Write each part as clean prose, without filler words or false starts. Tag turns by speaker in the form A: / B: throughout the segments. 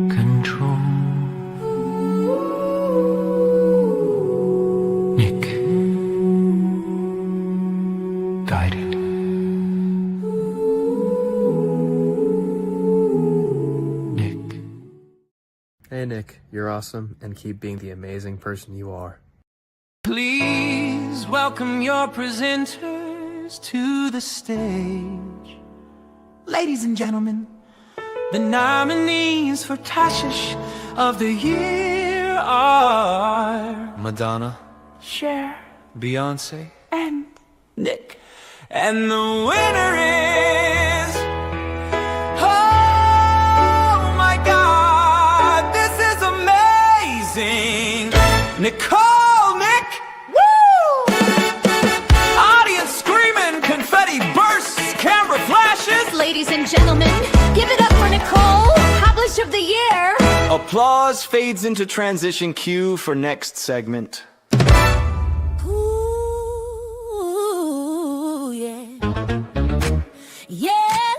A: Control. Nick. Guided. Nick.
B: Hey Nick, you're awesome, and keep being the amazing person you are.
A: Please welcome your presenters to the stage. Ladies and gentlemen, the nominees for Tashish of the Year are
B: Madonna.
A: Cher
B: Beyonce.
A: and Nick. And the winner is... Oh my God, this is amazing! Nicole, Nick! Woo! Audience screaming, confetti bursts, camera flashes.
C: Ladies and gentlemen, give it up for Nicole, Publish of the Year.
D: Applause fades into transition cue for next segment.
C: Ooh, yeah. Yeah.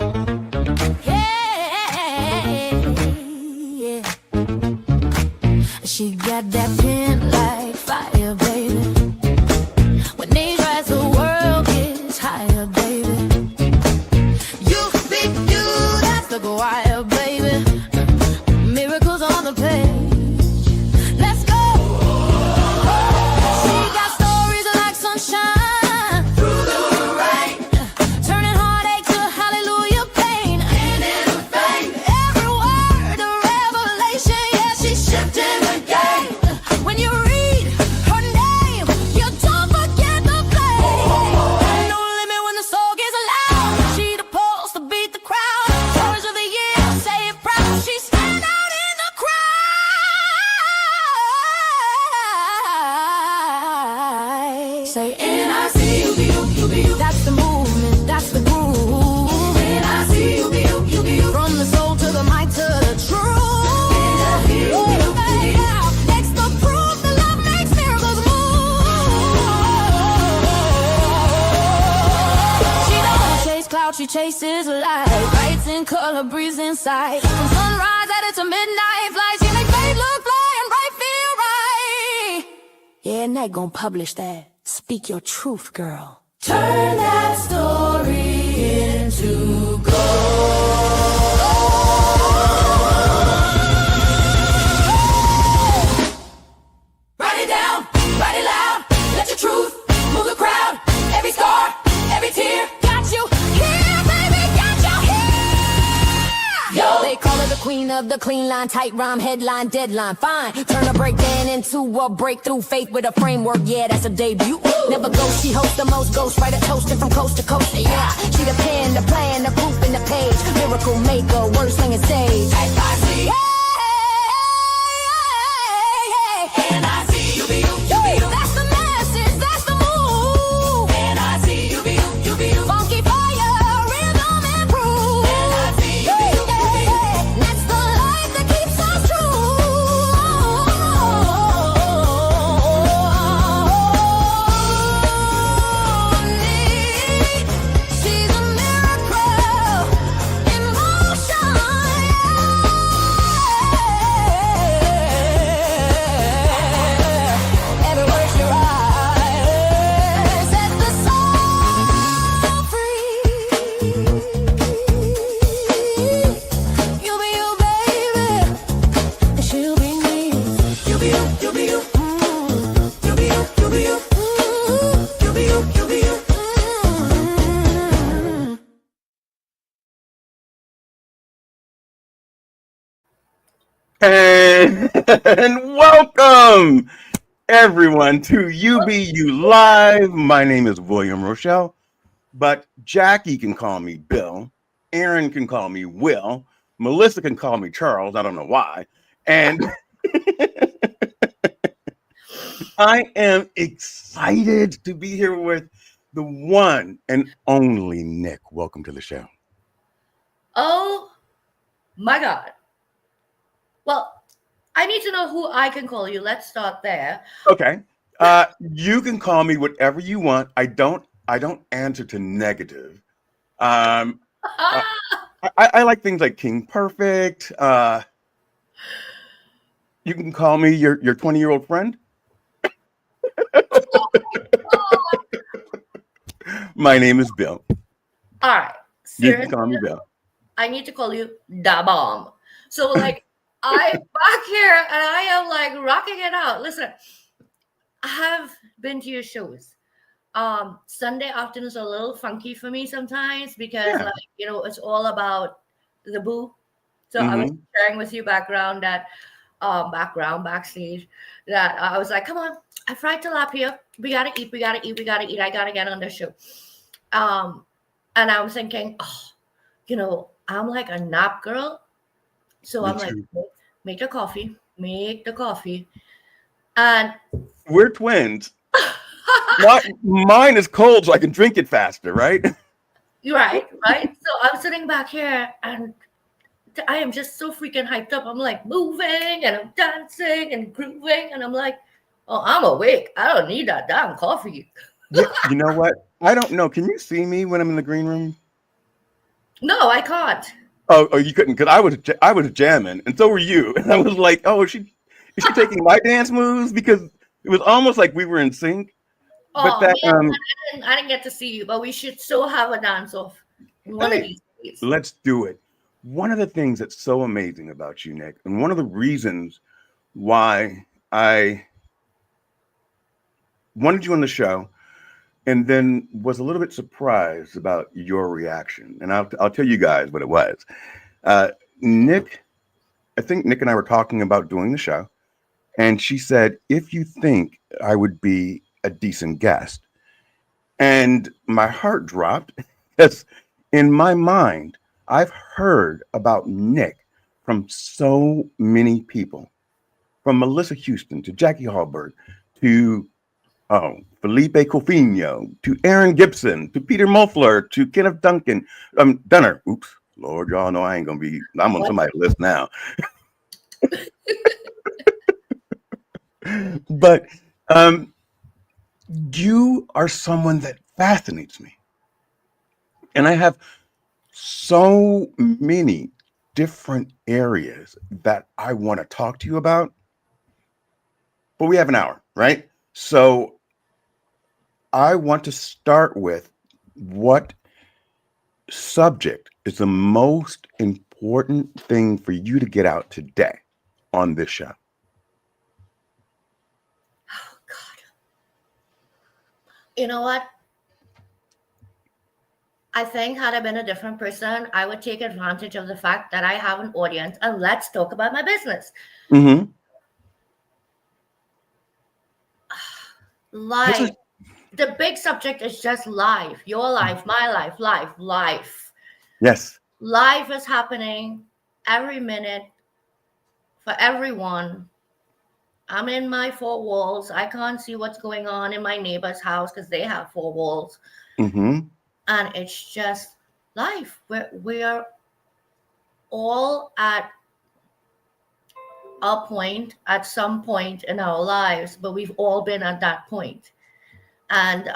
C: Yeah. She got that pin like fire, baby. When they rise, the world gets higher, baby. You think you, that's the choir, baby. Miracles on the page. Let's go. She got stories like sunshine through the rain, turning heartache to hallelujah pain. Every word a revelation, yeah, she's shifting the game. When you read her name, you don't forget the flame. No limit when the soul gets loud. She the pulse to beat the crowd. Stories of the year, say it proud. She stand out in the crowd. Say N-I-C-U-B-U, that's the movement, that's the groove. N-I-C-U-B-U, from the soul to the mic to the truth. Next the proof that love makes miracles move. She don't chase clouds, she chases light. Lights in color, breeze inside. From sunrise at it to midnight flight, she make fate look fly and right feel right. Yeah, Nick gon' publish that. Speak your truth, girl. Turn that story into gold. Write it down, write it loud. Let your truth move the crowd. Every scar, every tear. Got you here, baby, got you here. Yo, they call her the queen of the clean line, tight rhyme, headline, deadline. Fine, turn a breakdown into a breakthrough. Faith with a framework, yeah, that's a debut. Never ghost, she hosts the most ghost writer, toasting from coast to coast. Yeah, she the pen, the plan, the proof in the page. Miracle maker, word slinging stage. N-I-C. N-I-C-U-B-U. That's the message, that's the move. N-I-C-U-B-U. Funky fire, rhythm and groove. N-I-C-U-B-U. That's the light that keeps us true. She's a miracle in motion. Every word she writes sets the soul free. You'll be you, baby, and she'll be me. You'll be you, you'll be you. You'll be you, you'll be you. You'll be you, you'll be you.
E: And welcome everyone to Be You Live. My name is William Rochelle, but Jackie can call me Bill, Aaron can call me Will, Melissa can call me Charles, I don't know why, and I am excited to be here with the one and only Nick. Welcome to the show.
F: Oh my God. Well, I need to know who I can call you. Let's start there.
E: Okay. You can call me whatever you want. I don't answer to negative. Um, uh, I like things like King Perfect. You can call me your 20-year-old friend. My name is Bill.
F: All right.
E: You can
F: Seriously,
E: call me Bill.
F: I need to call you Da Bomb. So like I'm back here and I am like rocking it out. Listen, I have been to your shows. Sunday afternoons are a little funky for me sometimes because
E: Yeah.
F: like it's all about the boo. So I was
E: Hmm.
F: sharing with you backstage that I was like, come on, I fried tilapia. We gotta eat, we gotta eat, we gotta eat. I gotta get on the show. Um, and I was thinking, I'm like a nap girl. So
E: Me
F: I'm like,
E: too.
F: make the coffee. And
E: We're twins. Mine is cold, so I can drink it faster, right?
F: you're right, right? So I'm sitting back here and I am just so freaking hyped up. I'm like moving and I'm dancing and grooving. And I'm like, oh, I'm awake. I don't need that damn coffee.
E: Yeah, you know what? I don't know. Can you see me when I'm in the green room?
F: No, I can't.
E: Oh, you couldn't, because I was jamming, and so were you. And I was like, oh, is she taking my dance moves? Because it was almost like we were in sync. But
F: Oh
E: that
F: man, I didn't get to see you, but we should still have a dance off one of
E: hey,
F: these days.
E: let's do it. One of the things that's so amazing about you, Nick, and one of the reasons why I wanted you on the show, and then was a little bit surprised about your reaction, and I'll tell you guys what it was. Uh, Nick, I think Nick and I were talking about doing the show, and she said, if you think I would be a decent guest. And my heart dropped because in my mind, I've heard about Nick from so many people, from Melissa Houston to Jackie Hallberg to Felipe Cofino to Aaron Gibson to Peter Muffler to Kenneth Dunner. Oops, Lord, y'all know I ain't gonna be. I'm on
F: What?
E: somebody's list now. But you are someone that fascinates me. And I have so many different areas that I want to talk to you about. But we have an hour, right? So I want to start with what subject is the most important thing for you to get out today on this show?
F: Oh God. You know what? I think had I been a different person, I would take advantage of the fact that I have an audience and let's talk about my business.
E: Mm-hmm.
F: Life. The big subject is just life. Your life, my life, life.
E: Yes.
F: Life is happening every minute for everyone. I'm in my four walls. I can't see what's going on in my neighbor's house because they have four walls.
E: Mm-hmm.
F: And it's just life. We're all at a point, at some point in our lives, but we've all been at that point. And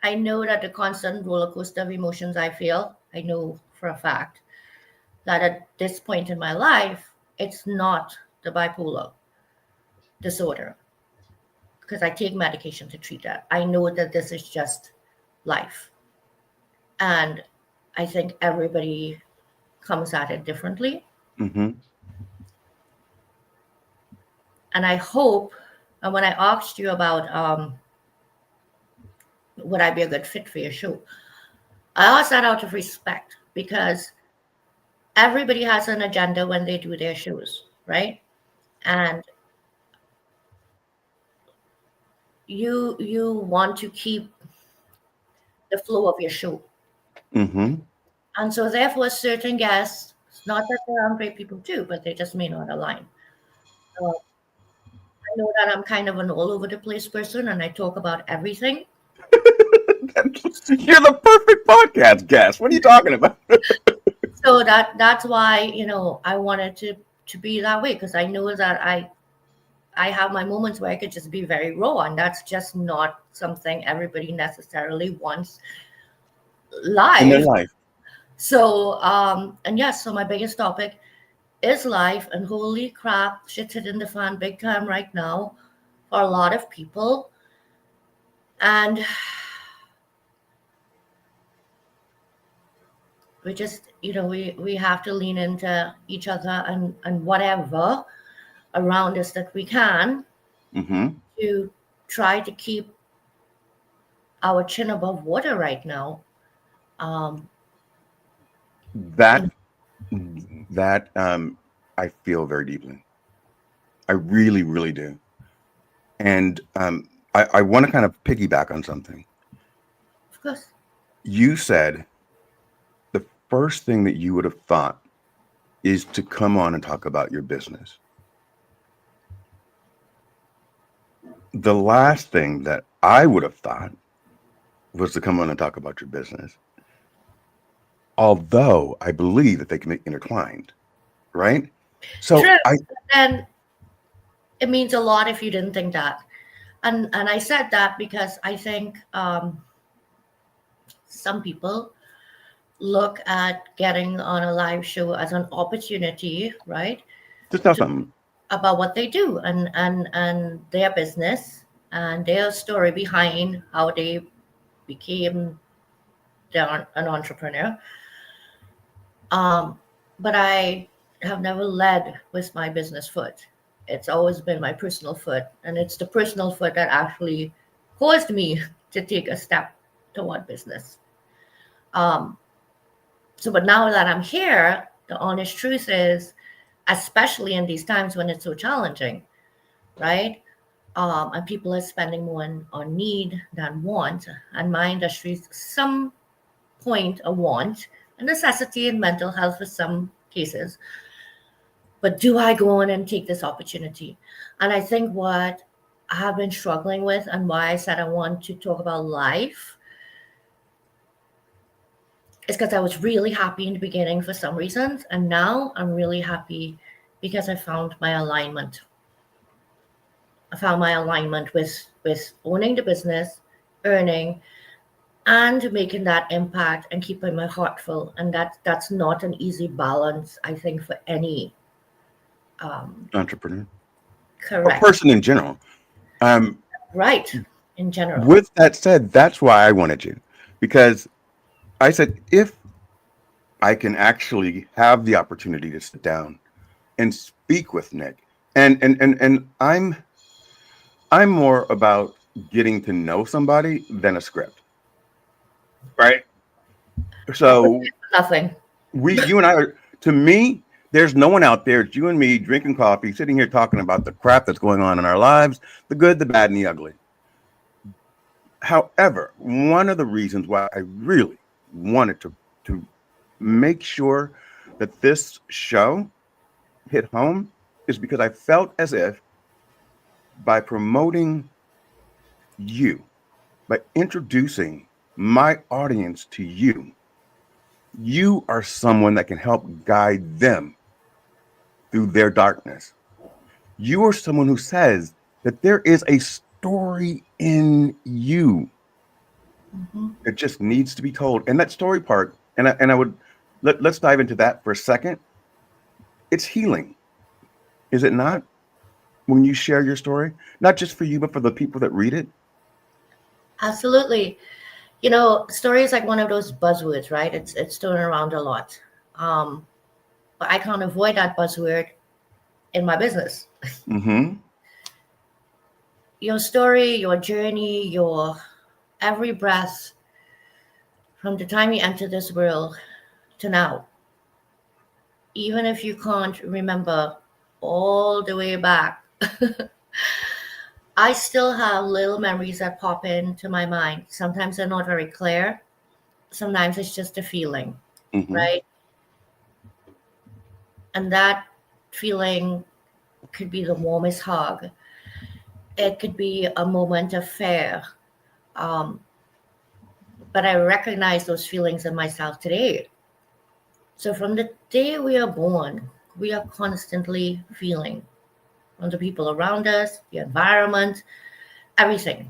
F: I know that the constant roller coaster of emotions I feel, I know for a fact that at this point in my life, it's not the bipolar disorder because I take medication to treat that. I know that this is just life. And I think everybody comes at it differently.
E: Mm-hmm.
F: And I hope, and when I asked you about would I be a good fit for your show, I asked that out of respect because everybody has an agenda when they do their shows, right? And you want to keep the flow of your show.
E: Mm-hmm.
F: And so therefore certain guests, it's not that there aren't great people too, but they just may not align. I know that I'm kind of an all over the place person and I talk about everything.
E: You're the perfect podcast guest. What are you talking about?
F: So that's why, I wanted to to be that way, because I know that I have my moments where I could just be very raw, and that's just not something everybody necessarily wants
E: In their
F: live.
E: life.
F: So and yes, so my biggest topic is life, and holy crap, shit's hitting the fan big time right now for a lot of people. And we just, we have to lean into each other and whatever around us that we can
E: Hmm.
F: to try to keep our chin above water right now. Um,
E: That I feel very deeply. I really, really do. And I want to kind of piggyback on something.
F: of course.
E: You said the first thing that you would have thought is to come on and talk about your business. The last thing that I would have thought was to come on and talk about your business. Although I believe that they can be intertwined, right? So
F: True. And it means a lot if you didn't think that. And I said that because I think some people look at getting on a live show as an opportunity, right?
E: just tell something.
F: About what they do and their business and their story behind how they became an entrepreneur. But I have never led with my business foot. It's always been my personal foot, and it's the personal foot that actually caused me to take a step toward business. Um, but now that I'm here, the honest truth is, especially in these times when it's so challenging, right? And people are spending more on need than want. And my industry is some point a want, a necessity in mental health for some cases. But do I go on and take this opportunity? And I think what I have been struggling with, and why I said I want to talk about life, is because I was really happy in the beginning for some reasons. And now I'm really happy because I found my alignment. I found my alignment with owning the business, earning, and making that impact and keeping my heart full. And that's not an easy balance, I think, for any
E: Entrepreneur or
F: correct,
E: person in general. Um,
F: right, in general.
E: with that said, that's why I wanted you, because I said if I can actually have the opportunity to sit down and speak with Nick, and I'm more about getting to know somebody than a script, right? So
F: Nothing.
E: you and I are, to me, there's no one out there. It's you and me drinking coffee, sitting here talking about the crap that's going on in our lives, the good, the bad, and the ugly. However, one of the reasons why I really wanted to make sure that this show hit home is because I felt as if by promoting you, by introducing my audience to you, you are someone that can help guide them through their darkness. You are someone who says that there is a story in you that just needs to be told. And that story part, and I would let's dive into that for a second. It's healing, is it not? When you share your story, not just for you, but for the people that read it.
F: Absolutely. Story is like one of those buzzwords, right? It's thrown around a lot. But I can't avoid that buzzword in my business.
E: Mm-hmm.
F: Your story, your journey, your every breath from the time you enter this world to now. Even if you can't remember all the way back, I still have little memories that pop into my mind. Sometimes they're not very clear. Sometimes it's just a feeling,
E: Mm-hmm.
F: right? And that feeling could be the warmest hug. It could be a moment of fear. Um, but I recognize those feelings in myself today. So from the day we are born, we are constantly feeling on the people around us, the environment, everything.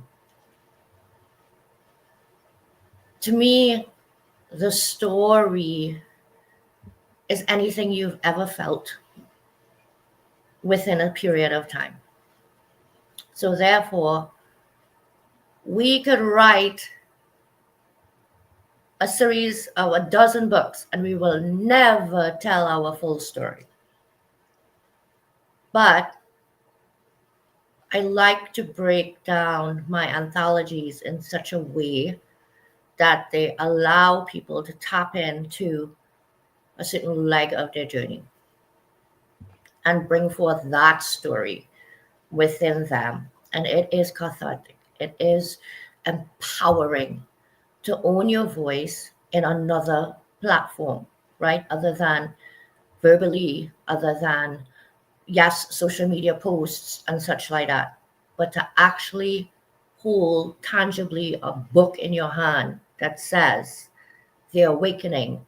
F: To me, the story is anything you've ever felt within a period of time. So, therefore, we could write a series of a dozen books and we will never tell our full story. But I like to break down my anthologies in such a way that they allow people to tap into a certain leg of their journey and bring forth that story within them. And it is cathartic, it is empowering to own your voice in another platform, right? Other than verbally, other than, yes, social media posts and such like that, but to actually hold tangibly a book in your hand that says The Awakening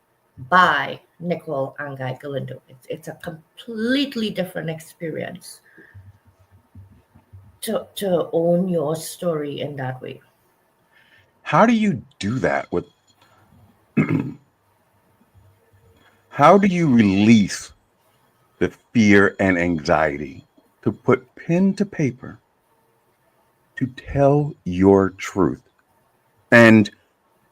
F: by Nicole and Guy Galindo. It's a completely different experience to own your story in that way.
E: How do you do that with how do you release the fear and anxiety to put pen to paper to tell your truth? And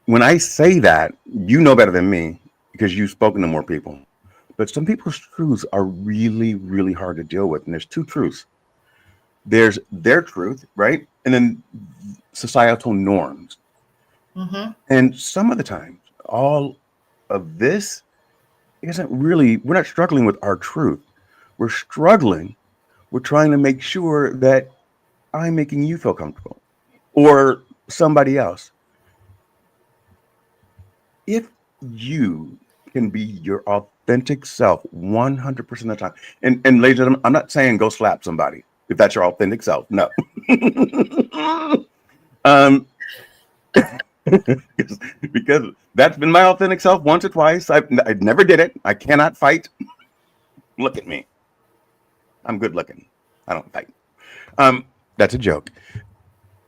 E: when I say that, you know better than me because you've spoken to more people. But some people's truths are really, really hard to deal with. And there's two truths. There's their truth, right? And then societal norms.
F: Mm-hmm.
E: And some of the times, all of this isn't really, we're not struggling with our truth. We're struggling. We're trying to make sure that I'm making you feel comfortable or somebody else. If you can be your authentic self 100% of the time, and ladies and gentlemen, I'm not saying go slap somebody if that's your authentic self. No. um, because that's been my authentic self once or twice. I never did it. I cannot fight. Look at me. I'm good looking. I don't fight. That's a joke.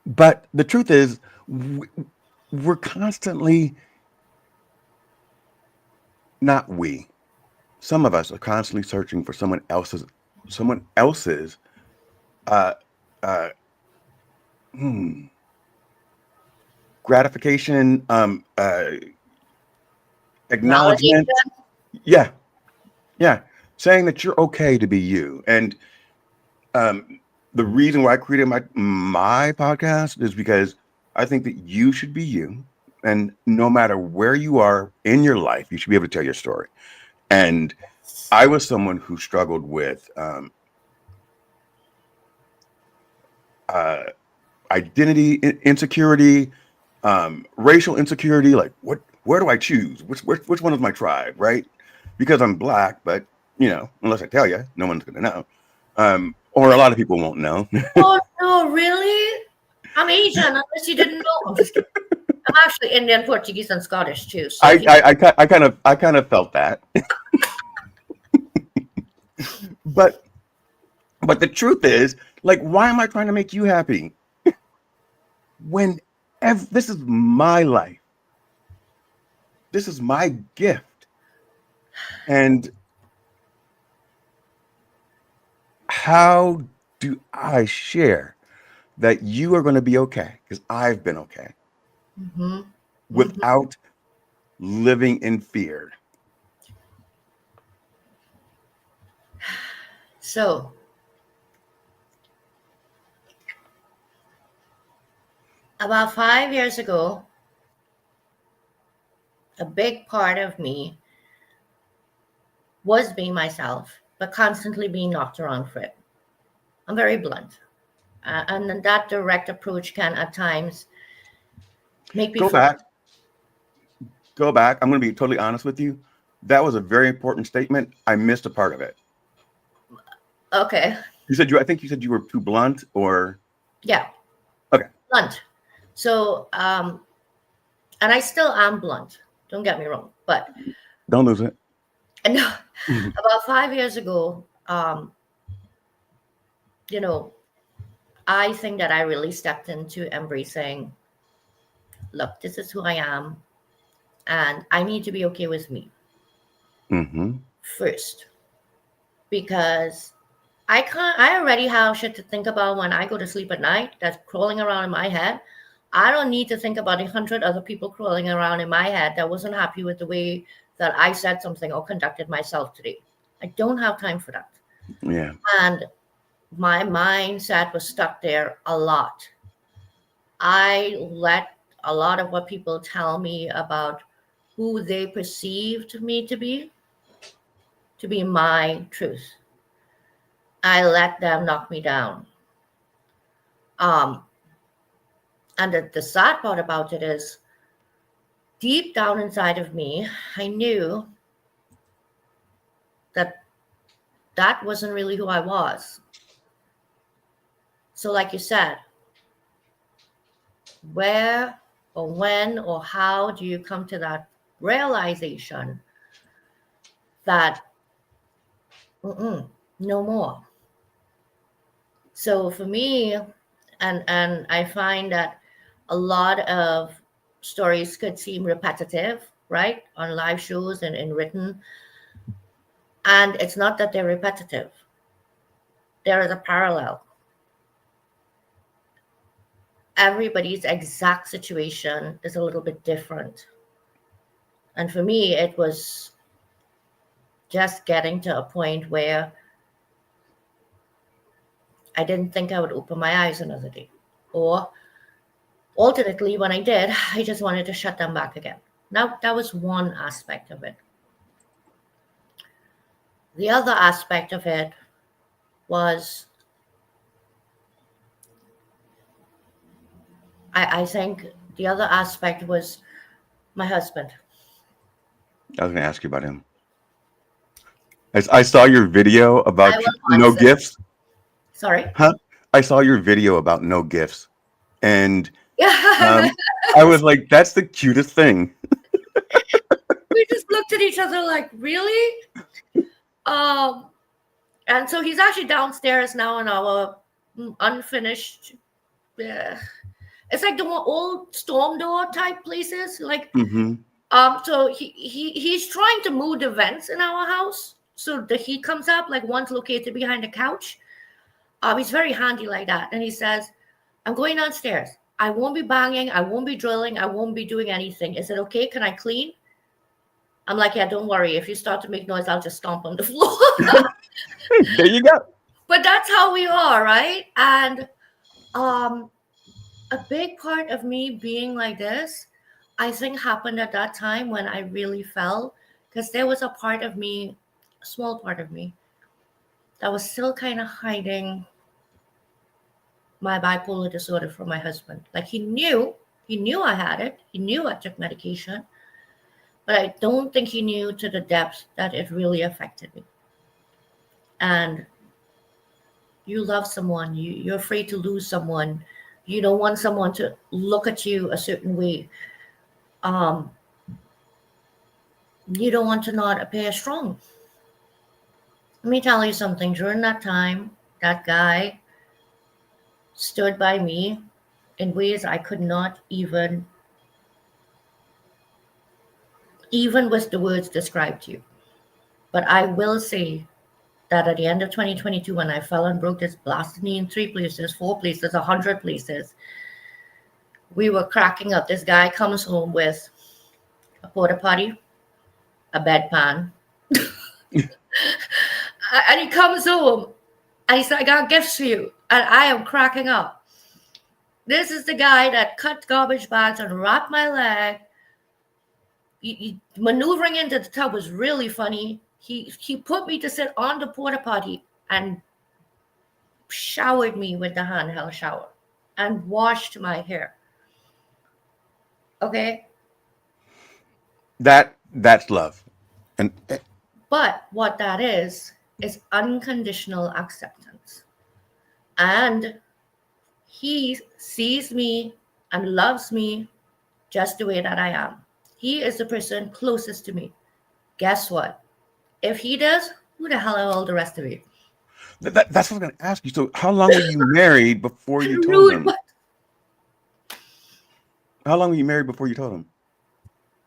E: But the truth is, we're constantly, not we, some of us are constantly searching for someone else's uh, uh, gratification, acknowledgement.
F: Validation.
E: Yeah, yeah, saying that you're okay to be you. And the reason why I created my podcast is because I think that you should be you, and no matter where you are in your life, you should be able to tell your story. And I was someone who struggled with identity insecurity, racial insecurity. Like, where do I choose? Which one is my tribe, right? Because I'm black, but unless I tell you, no one's gonna know, or a lot of people won't know.
F: Oh no, really? I'm Asian, unless you didn't know. I'm just kidding. I'm actually Indian, Portuguese, and Scottish too. So
E: I kind of felt that, but the truth is, like, why am I trying to make you happy when this is my life? This is my gift. And how do I share that you are going to be okay? Because I've been okay without living in fear.
F: So, about 5 years ago, a big part of me was being myself, but constantly being knocked around for it. I'm very blunt. And that direct approach can at times make me
E: Go back. I'm going to be totally honest with you. That was a very important statement. I missed a part of it.
F: Okay.
E: I think you said you were too blunt, or?
F: Yeah.
E: Okay.
F: Blunt. So, and I still am blunt. Don't get me wrong, but
E: Don't lose it.
F: And
E: Mhm.
F: about 5 years ago, you know, I think that I really stepped into embracing, look, this is who I am, and I need to be okay with me
E: Mhm.
F: first, because I already have shit to think about when I go to sleep at night that's crawling around in my head. I don't need to think about 100 other people crawling around in my head that wasn't happy with the way that I said something or conducted myself today. I don't have time for that.
E: Yeah.
F: And my mindset was stuck there a lot. I let a lot of what people tell me about who they perceived me to be my truth. I let them knock me down. Um, and the sad part about it is, deep down inside of me, I knew that that wasn't really who I was. So, like you said, where or when or how do you come to that realization that no more? So for me, and I find that a lot of stories could seem repetitive, right, on live shows and in written, and it's not that they're repetitive. There is a parallel. Everybody's exact situation is a little bit different, and for me, it was just getting to a point where I didn't think I would open my eyes another day, or alternately, when I did, I just wanted to shut them back again. Now, that was one aspect of it. The other aspect of it was, I think the other aspect was my husband.
E: I was going to ask you about him. I saw your video
F: I
E: about
F: will
E: no
F: answer.
E: gifts.
F: Sorry.
E: Huh? I saw your video about no gifts, and
F: Yeah.
E: I was like, "That's the cutest thing."
F: We just looked at each other like, really? Um, and so he's actually downstairs now in our unfinished. Uh, it's like the old storm door type places. Like,
E: Hmm.
F: so he's trying to move the vents in our house so the heat comes up. Like one's located behind the couch. He's very handy like that, and he says, "I'm going downstairs. I won't be banging. I won't be drilling. I won't be doing anything. Is it okay? Can I clean?" I'm like, "Yeah, don't worry. If you start to make noise, I'll just stomp on the floor."
E: There you go.
F: But that's how we are, right? And um, a big part of me being like this, I think, happened at that time when I really fell, because there was a part of me, a small part of me, that was still kind of hiding my bipolar disorder from my husband. Like he knew I had it. He knew I took medication, but I don't think he knew to the depth that it really affected me. And you love someone, you're afraid to lose someone, you don't want someone to look at you a certain way. Um, you don't want to not appear strong. Let me tell you something. During that time, that guy stood by me in ways I could not even with the words describe to you. But I will say that at the end of 2022, when I fell and broke this blasted knee in 3 places, 4 places, 100 places, we were cracking up. This guy comes home with a porta potty, a bedpan, and he comes home and he said, "I got gifts for you." And I am cracking up. This is the guy that cut garbage bags and wrapped my leg. Maneuvering into the tub was really funny. He put me to sit on the porta potty and showered me with the handheld shower and washed my hair. Okay.
E: That's love, and
F: But what that is unconditional acceptance. And he sees me and loves me just the way that I am. He is the person closest to me. Guess what? If he does, who the hell are all the rest of you?
E: That's what I was going to ask you. So, how long were you married before you told
F: Rude,
E: him?
F: but
E: How long were you married before you told him?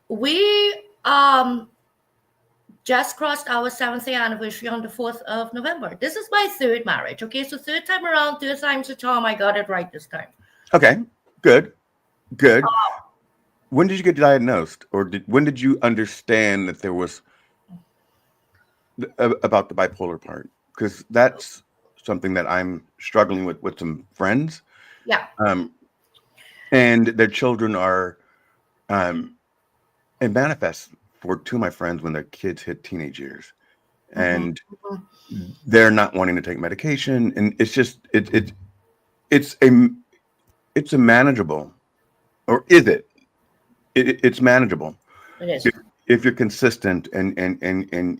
F: we just crossed our 7th year anniversary on the 4th of November. This is my third marriage. Okay, so third time around, third time's a charm. I got it right this time.
E: Okay, good, good. When did you get diagnosed, or when did you understand that there was about the bipolar part? Because that's something that I'm struggling with some friends,
F: Yeah.
E: and their children are, it manifests for two of my friends when their kids hit teenage years, and they're not wanting to take medication, and it's just it's a manageable, or is it? It's manageable.
F: It is.
E: If you're consistent and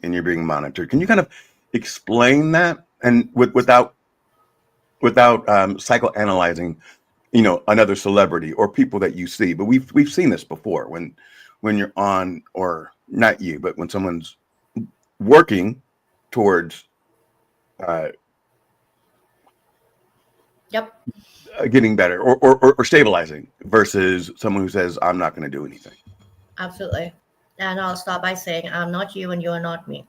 E: you're being monitored. Can you kind of explain that, and without psychoanalyzing, another celebrity or people that you see? But we've seen this before when you're on, or not you, but when someone's working towards
F: Yep.
E: getting better, or stabilizing, versus someone who says, I'm not going to do anything.
F: Absolutely. And I'll start by saying, I'm not you and you're not me.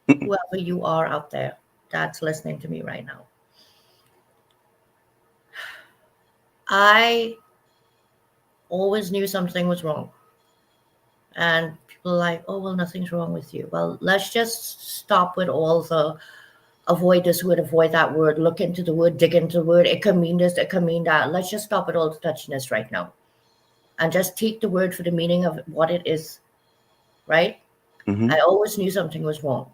F: Whoever you are out there that's listening to me right now. I always knew something was wrong. And people are like, oh, well, nothing's wrong with you. Well, let's just stop with all the avoid this word, avoid that word, look into the word, dig into the word. It can mean this, it can mean that. Let's just stop with all the touchiness right now. And just take the word for the meaning of what it is, right?
E: Mm-hmm.
F: I always knew something was wrong.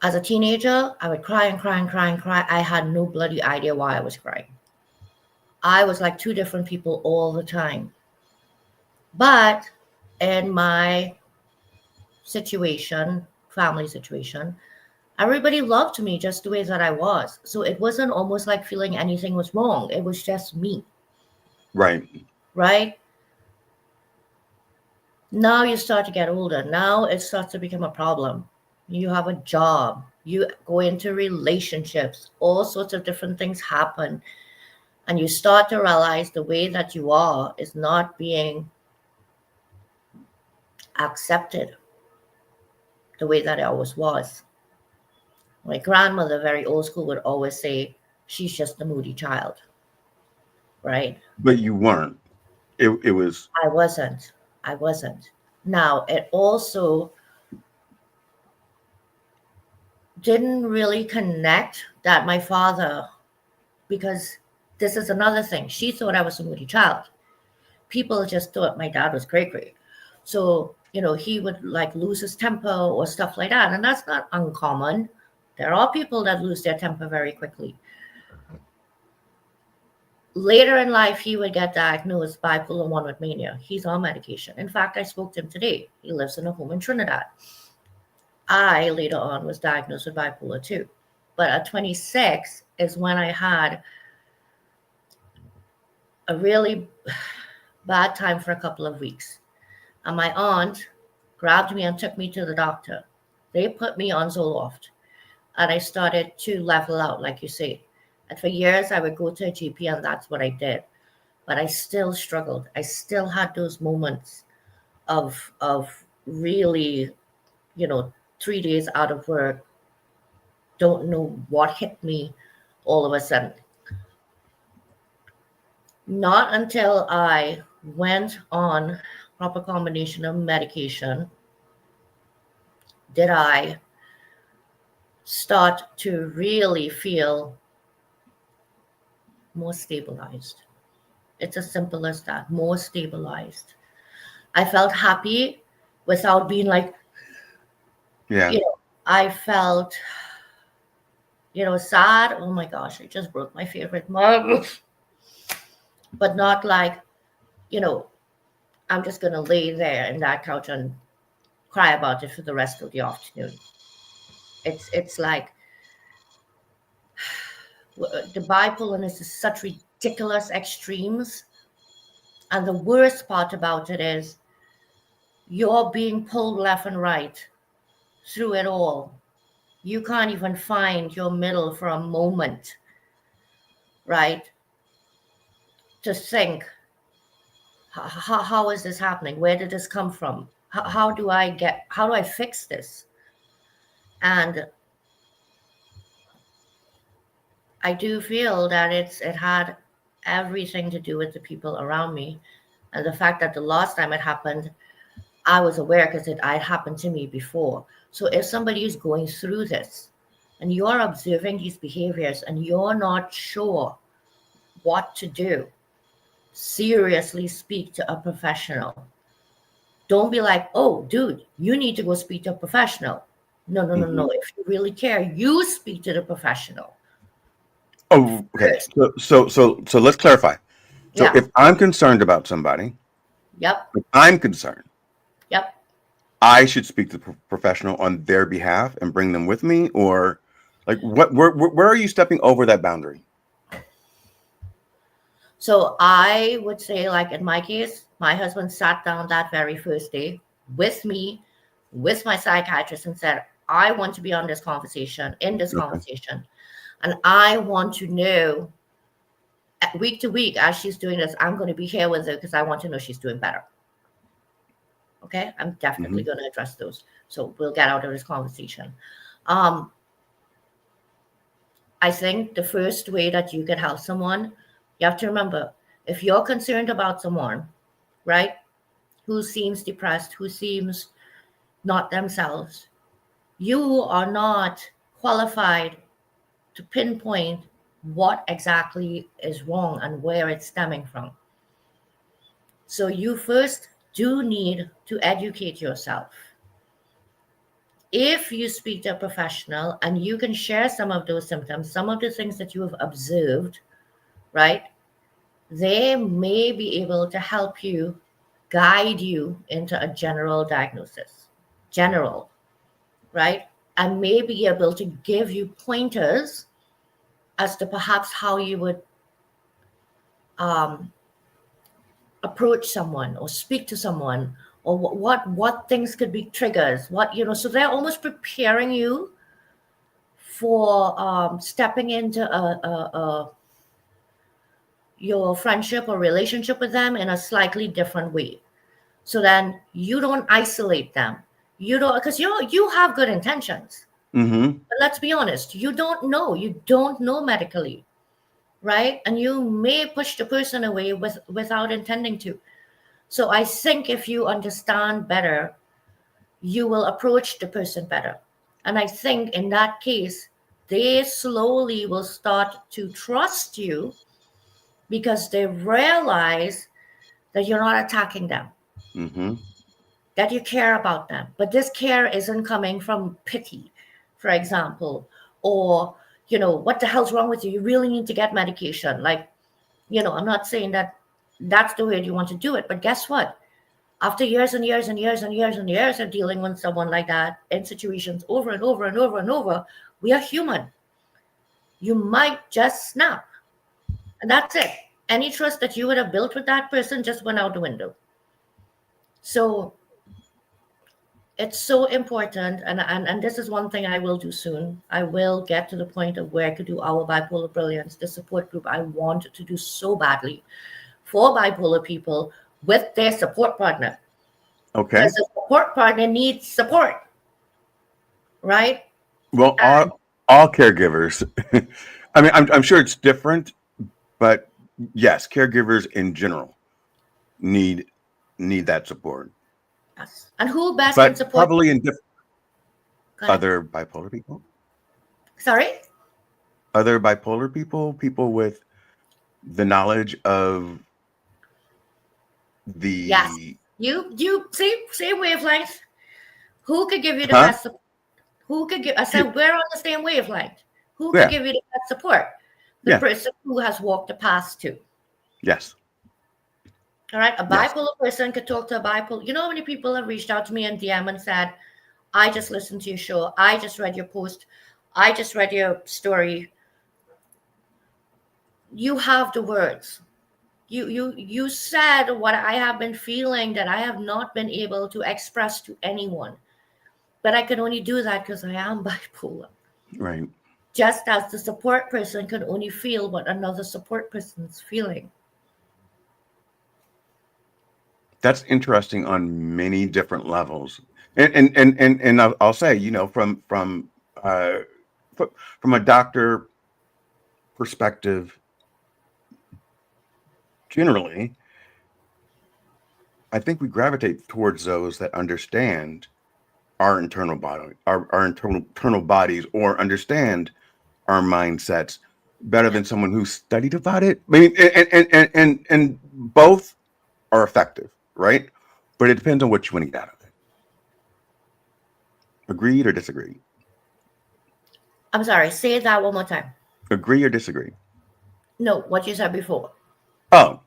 F: As a teenager, I would cry and cry and cry and cry. I had no bloody idea why I was crying. I was like two different people all the time. But in my situation, family situation, everybody loved me just the way that I was. So it wasn't almost like feeling anything was wrong. It was just me.
E: Right.
F: Right? Now you start to get older. Now it starts to become a problem. You have a job. You go into relationships. All sorts of different things happen. And you start to realize the way that you are is not being accepted the way that it always was. My grandmother, very old school, would always say, she's just a moody child. Right?
E: But you weren't. It was.
F: I wasn't. Now, it also didn't really connect that my father, because this is another thing. She thought I was a moody child. People just thought my dad was great. So, he would like lose his temper or stuff like that. And that's not uncommon. There are people that lose their temper very quickly. Later in life, he would get diagnosed bipolar 1 with mania. He's on medication. In fact, I spoke to him today. He lives in a home in Trinidad. I later on was diagnosed with bipolar 2. But at 26 is when I had a really bad time for a couple of weeks. And my aunt grabbed me and took me to the doctor. They put me on Zoloft. And I started to level out, like you say. And for years, I would go to a GP, and that's what I did. But I still struggled. I still had those moments of really, 3 days out of work, don't know what hit me all of a sudden. Not until I went on proper combination of medication did I start to really feel more stabilized. It's as simple as that, more stabilized. I felt happy without being like,
E: Yeah.
F: I felt, sad. Oh my gosh, I just broke my favorite mug. But not like, I'm just going to lay there in that couch and cry about it for the rest of the afternoon. It's like the bipolarness is such ridiculous extremes. And the worst part about it is you're being pulled left and right through it all. You can't even find your middle for a moment, right? To think, how is this happening? Where did this come from? How do I fix this? And I do feel that it had everything to do with the people around me. And the fact that the last time it happened, I was aware because it had happened to me before. So if somebody is going through this and you're observing these behaviors and you're not sure what to do, seriously speak to a professional. Don't be like, oh, dude, you need to go speak to a professional. No. If you really care, you speak to the professional.
E: Oh, okay. So let's clarify. So
F: Yeah.
E: if I'm concerned about somebody,
F: Yep.
E: if I'm concerned,
F: Yep.
E: I should speak to the professional on their behalf and bring them with me, or like where are you stepping over that boundary?
F: So I would say, like in my case, my husband sat down that very first day with me, with my psychiatrist, and said, I want to be on this conversation, in this conversation. And I want to know week to week as she's doing this, I'm going to be here with her because I want to know she's doing better. Okay. I'm definitely going to address those. So we'll get out of this conversation. I think the first way that you can help someone, you have to remember, if you're concerned about someone, right, who seems depressed, who seems not themselves, you are not qualified to pinpoint what exactly is wrong and where it's stemming from. So you first do need to educate yourself. If you speak to a professional and you can share some of those symptoms, some of the things that you have observed, right, they may be able to help you, guide you into a general diagnosis, right, and may be able to give you pointers as to perhaps how you would approach someone or speak to someone, or what things could be triggers, so they're almost preparing you for stepping into your friendship or relationship with them in a slightly different way. So then you don't isolate them. You don't, because you have good intentions. But let's be honest, you don't know medically, right? And you may push the person away without intending to. So I think if you understand better, you will approach the person better. And I think in that case, they slowly will start to trust you because they realize that you're not attacking them, that you care about them. But this care isn't coming from pity, for example, or, what the hell's wrong with you? You really need to get medication. Like, I'm not saying that that's the way you want to do it, but guess what? After years and years and years and years and years of dealing with someone like that in situations over and over and over and over, we are human. You might just snap. And that's it. Any trust that you would have built with that person just went out the window. So it's so important. And this is one thing I will do soon. I will get to the point of where I could do our Bipolar Brilliance, the support group I want to do so badly for bipolar people with their support partner.
E: Okay.
F: Because the support partner needs support, right?
E: Well, all caregivers. I mean, I'm sure it's different, but yes, caregivers in general need that support.
F: Yes. And who best
E: But
F: can support?
E: probably in other bipolar people.
F: Sorry?
E: Other bipolar people with the knowledge of the
F: Yes. You see, same wavelength. Who could give you the best support? Who could give? I said we're on the same wavelength. Who could give you the best support? The person who has walked the path too.
E: Yes.
F: All right. A bipolar person could talk to a bipolar. You know how many people have reached out to me in DM and said, I just listened to your show. I just read your post. I just read your story. You have the words. You said what I have been feeling that I have not been able to express to anyone, but I can only do that because I am bipolar.
E: Right.
F: Just as the support person can only feel what another support person's feeling.
E: That's interesting on many different levels. And I'll say, you know, uh, from a doctor perspective, generally, I think we gravitate towards those that understand our internal body, our internal bodies, or understand our mindsets better than someone who's studied about it. I mean, and both are effective, right? But it depends on what you want to get out of it. Agreed or disagree?
F: I'm sorry, say that one more time.
E: Agree or disagree?
F: No, what you said before.
E: Oh,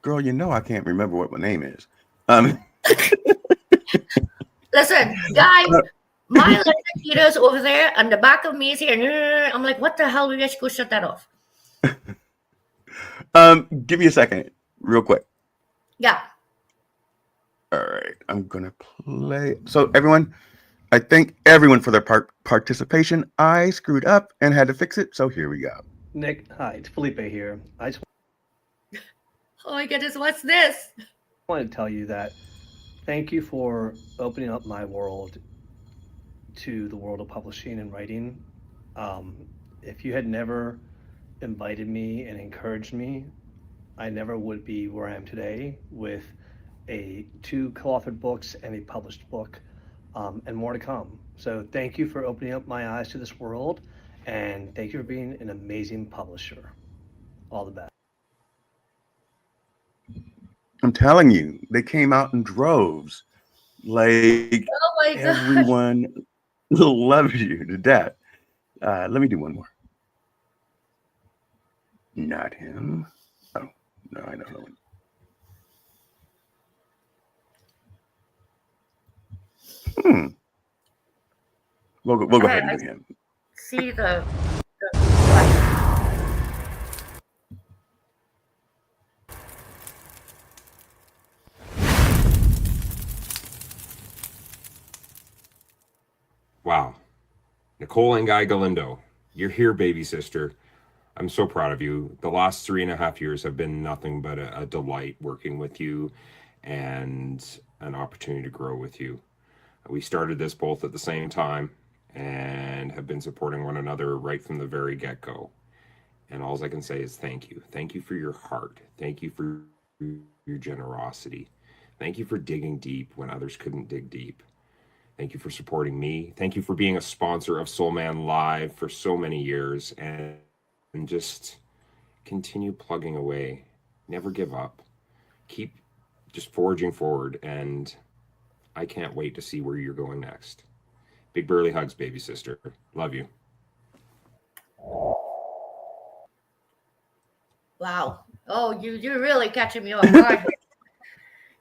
E: girl, you know I can't remember what my name is.
F: Listen, guys, my electrocutor's over there, and the back of me is here. I'm like, what the hell? We just go shut that off.
E: Give me a second, real quick.
F: Yeah.
E: All right, I'm gonna play. So everyone, I thank everyone for their participation. I screwed up and had to fix it, so here we go.
G: Nick, hi, it's Felipe here. I just
F: Oh my goodness, what's this?
G: wanted to tell you that thank you for opening up my world to the world of publishing and writing. If you had never invited me and encouraged me, I never would be where I am today with two co-authored books and a published book, and more to come. So thank you for opening up my eyes to this world, and thank you for being an amazing publisher. All the best.
E: I'm telling you, they came out in droves. Like
F: Oh my god.
E: everyone loves you to death. Let me do one more. Not him. Oh no, I don't know. We'll go ahead and do him.
F: See the
H: Wow. Nicole and Guy Galindo, you're here, baby sister. I'm so proud of you. The last 3.5 years have been nothing but a delight working with you and an opportunity to grow with you. We started this both at the same time and have been supporting one another right from the very get-go. And all I can say is thank you. Thank you for your heart. Thank you for your generosity. Thank you for digging deep when others couldn't dig deep. Thank you for supporting me. Thank you for being a sponsor of Soul Man Live for so many years, and just continue plugging away. Never give up. Keep just forging forward, and I can't wait to see where you're going next. Big burly hugs, baby sister. Love you.
F: wow. Oh, you're really catching me off guard.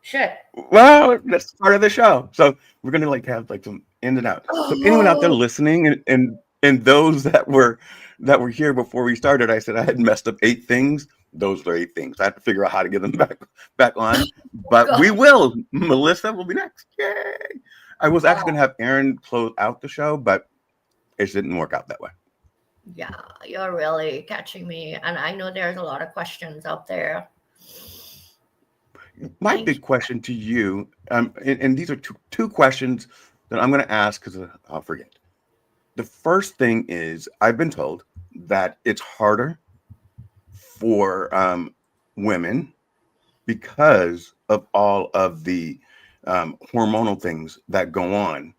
F: Shit.
E: Well, that's part of the show. So we're gonna like have like some in and out. So anyone out there
F: Oh,
E: listening, and those that were here before we started, I said I had messed up 8 things. Those are 8 things. I have to figure out how to get them back on. But
F: God.
E: we will. Melissa will be next. Yay! I was actually
F: Wow.
E: gonna have Aaron close out the show, but it didn't work out that way.
F: Yeah, you're really catching me. And I know there's a lot of questions out there.
E: My
F: Thank
E: big question to you, and these are two questions that I'm going to ask because I'll forget. The first thing is I've been told that it's harder for women because of all of the hormonal things that go on.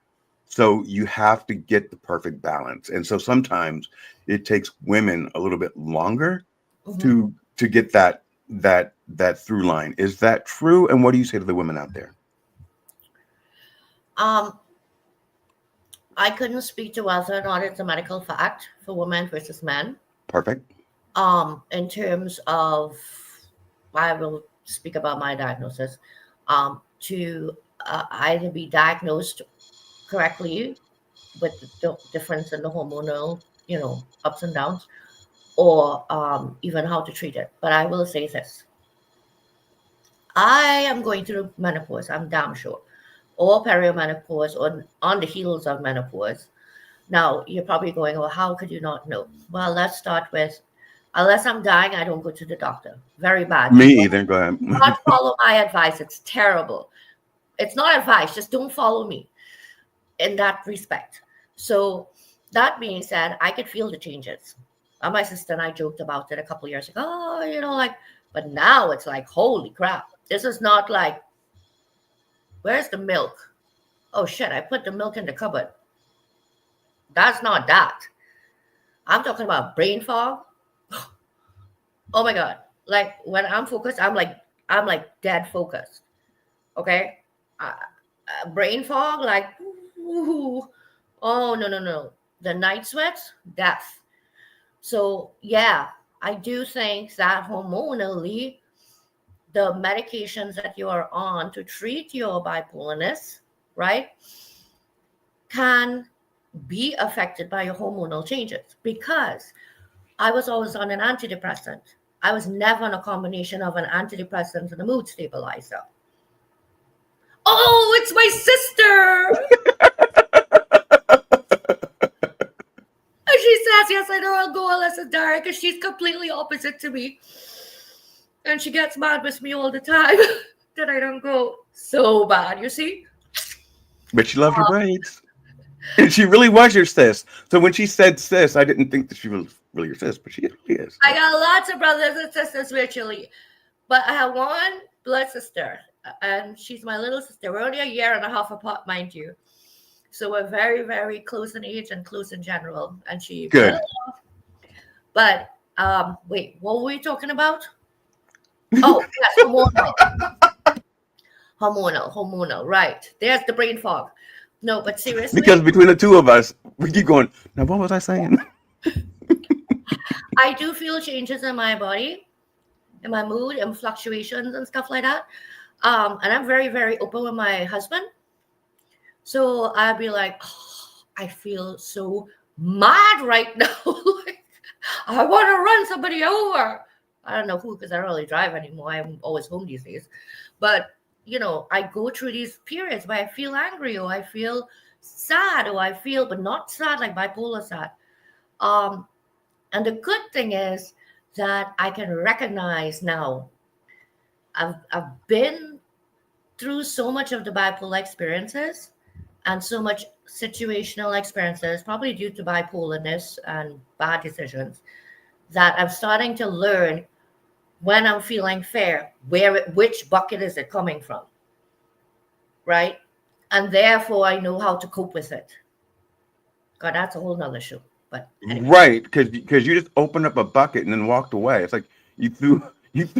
E: So you have to get the perfect balance, and so sometimes it takes women a little bit longer
F: Mhm.
E: to get that through line. Is that true? And what do you say to the women out there?
F: I couldn't speak to whether or not it's a medical fact for women versus men.
E: Perfect.
F: In terms of, I will speak about my diagnosis. To either be diagnosed correctly with the difference in the hormonal, ups and downs, or even how to treat it. But I will say this. I am going through menopause, I'm damn sure. Or perimenopause, or on the heels of menopause. Now, you're probably going, well, how could you not know? Well, let's start with, unless I'm dying, I don't go to the doctor. Very bad.
E: Me either. Go ahead.
F: Do not follow my advice. It's terrible. It's not advice. Just don't follow me in that respect. So that being said, I could feel the changes. My sister and I joked about it a couple years ago. Oh, like, but now it's like, holy crap. This is not like, where's the milk? Oh shit, I put the milk in the cupboard. That's not that. I'm talking about brain fog. Oh my God. Like when I'm focused, I'm like dead focused. Okay. Brain fog, like, ooh, oh no. The night sweats, death. So yeah, I do think that hormonally, the medications that you are on to treat your bipolarness, right, can be affected by your hormonal changes. Because I was always on an antidepressant. I was never on a combination of an antidepressant and a mood stabilizer. Oh, it's my sister. And she says, yes, I know I'll go unless it's dark, because she's completely opposite to me. And she gets mad with me all the time that I don't go. So bad, you see?
E: But she loved your braids. And she really was your sis. So when she said sis, I didn't think that she was really your sis, but she really is.
F: I got lots of brothers and sisters virtually. But I have one blood sister, and she's my little sister. We're only a year and a half apart, mind you. So we're very, very close in age and close in general. And she
E: Good.
F: But wait, what were we talking about? Oh, yes, hormonal, right. There's the brain fog. No, but seriously.
E: Because between the two of us, we keep going, now what was I saying?
F: I do feel changes in my body, in my mood, and fluctuations and stuff like that. And I'm very, very open with my husband. So I'd be like, oh, I feel so mad right now. Like, I want to run somebody over. I don't know who, because I don't really drive anymore. I'm always home these days. But, I go through these periods where I feel angry, or I feel sad, or I feel, but not sad like bipolar sad. And the good thing is that I can recognize now, I've been through so much of the bipolar experiences and so much situational experiences, probably due to bipolarness and bad decisions, that I'm starting to learn when I'm feeling fair, which bucket is it coming from, right? And therefore I know how to cope with it. God, that's a whole nother show. But anyway.
E: Right, because you just opened up a bucket and then walked away. It's like you threw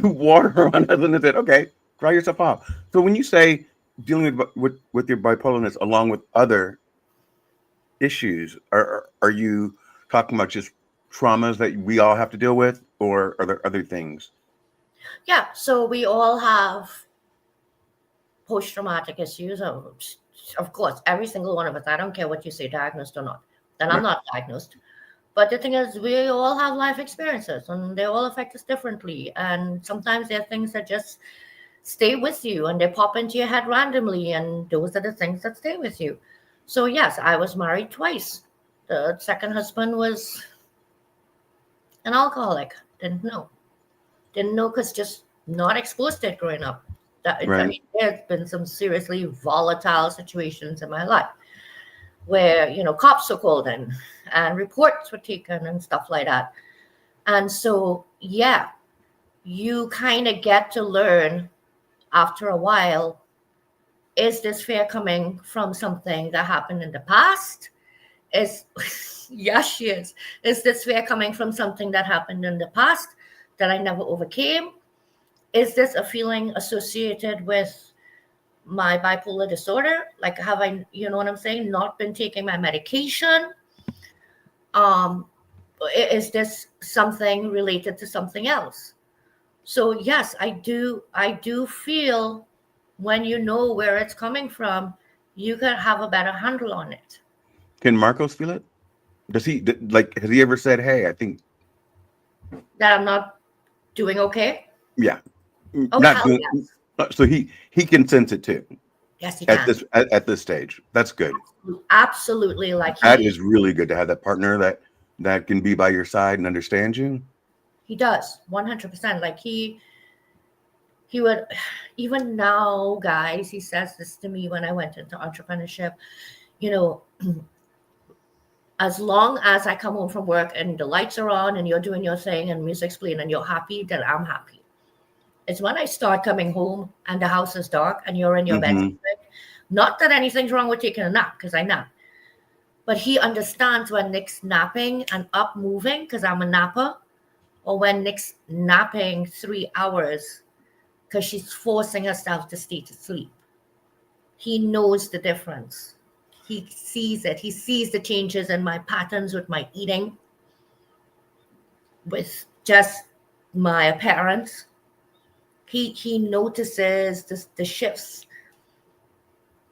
E: water on us and then said, okay, dry yourself off. So when you say dealing with your bipolarness along with other issues, are you talking about just traumas that we all have to deal with, or are there other things?
F: Yeah, so we all have post-traumatic issues. Of course, every single one of us. I don't care what you say, diagnosed or not. And I'm not diagnosed. But the thing is, we all have life experiences, and they all affect us differently. And sometimes there are things that just stay with you, and they pop into your head randomly, and those are the things that stay with you. So yes, I was married twice. The second husband was an alcoholic. Didn't know because just not exposed to it growing up. I mean, there's been some seriously volatile situations in my life where, cops were called in and reports were taken and stuff like that. And so, yeah, you kind of get to learn after a while, is this fear coming from something that happened in the past? Yes, she is. Is this fear coming from something that happened in the past that I never overcame? Is this a feeling associated with my bipolar disorder? Like, have I, you know what I'm saying, not been taking my medication? Is this something related to something else? So yes, I do feel when you know where it's coming from, you can have a better handle on it.
E: Can Marcos feel it? Does he has he ever said, hey, I think
F: that I'm not doing okay?
E: Yeah.
F: Oh,
E: Not
F: hell
E: doing.
F: yes.
E: So he can sense it too
F: Yes, he
E: at
F: can.
E: this stage. That's good.
F: Absolutely. Like
E: That is really good to have that partner that can be by your side and understand you.
F: he does 100%. Like he would, even now, guys, he says this to me when I went into entrepreneurship, you know, as long as I come home from work and the lights are on and you're doing your thing and music's playing and you're happy, then I'm happy. It's when I start coming home and the house is dark and you're in your bed.
E: Mhm.
F: Not that anything's wrong with taking a nap, because I nap. But he understands when Nick's napping and up moving, because I'm a napper, or when Nick's napping 3 hours because she's forcing herself to stay to sleep. He knows the difference. He sees it. He sees the changes in my patterns with my eating, with just my appearance. He notices the shifts.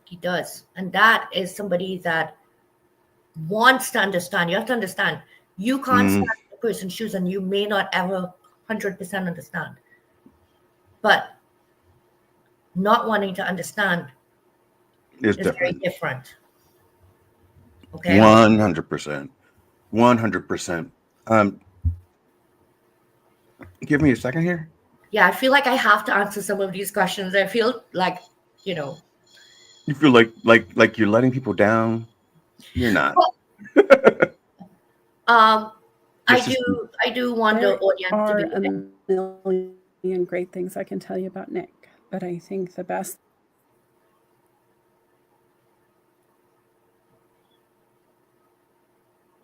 F: He does. And that is somebody that wants to understand. You have to understand. You can't stand in a person's shoes and you may not ever 100% understand. But not wanting to understand
E: It's
F: is very
E: different.
F: different. Okay.
E: 100%. 100%. Give me a second here.
F: Yeah, I feel like I have to answer some of these questions. I feel like, you know.
E: You feel like you're letting people down. You're not.
F: I
E: This is-
F: do want the audience to
I: There
F: be
I: are a million great things I can tell you about Nick, but I think the best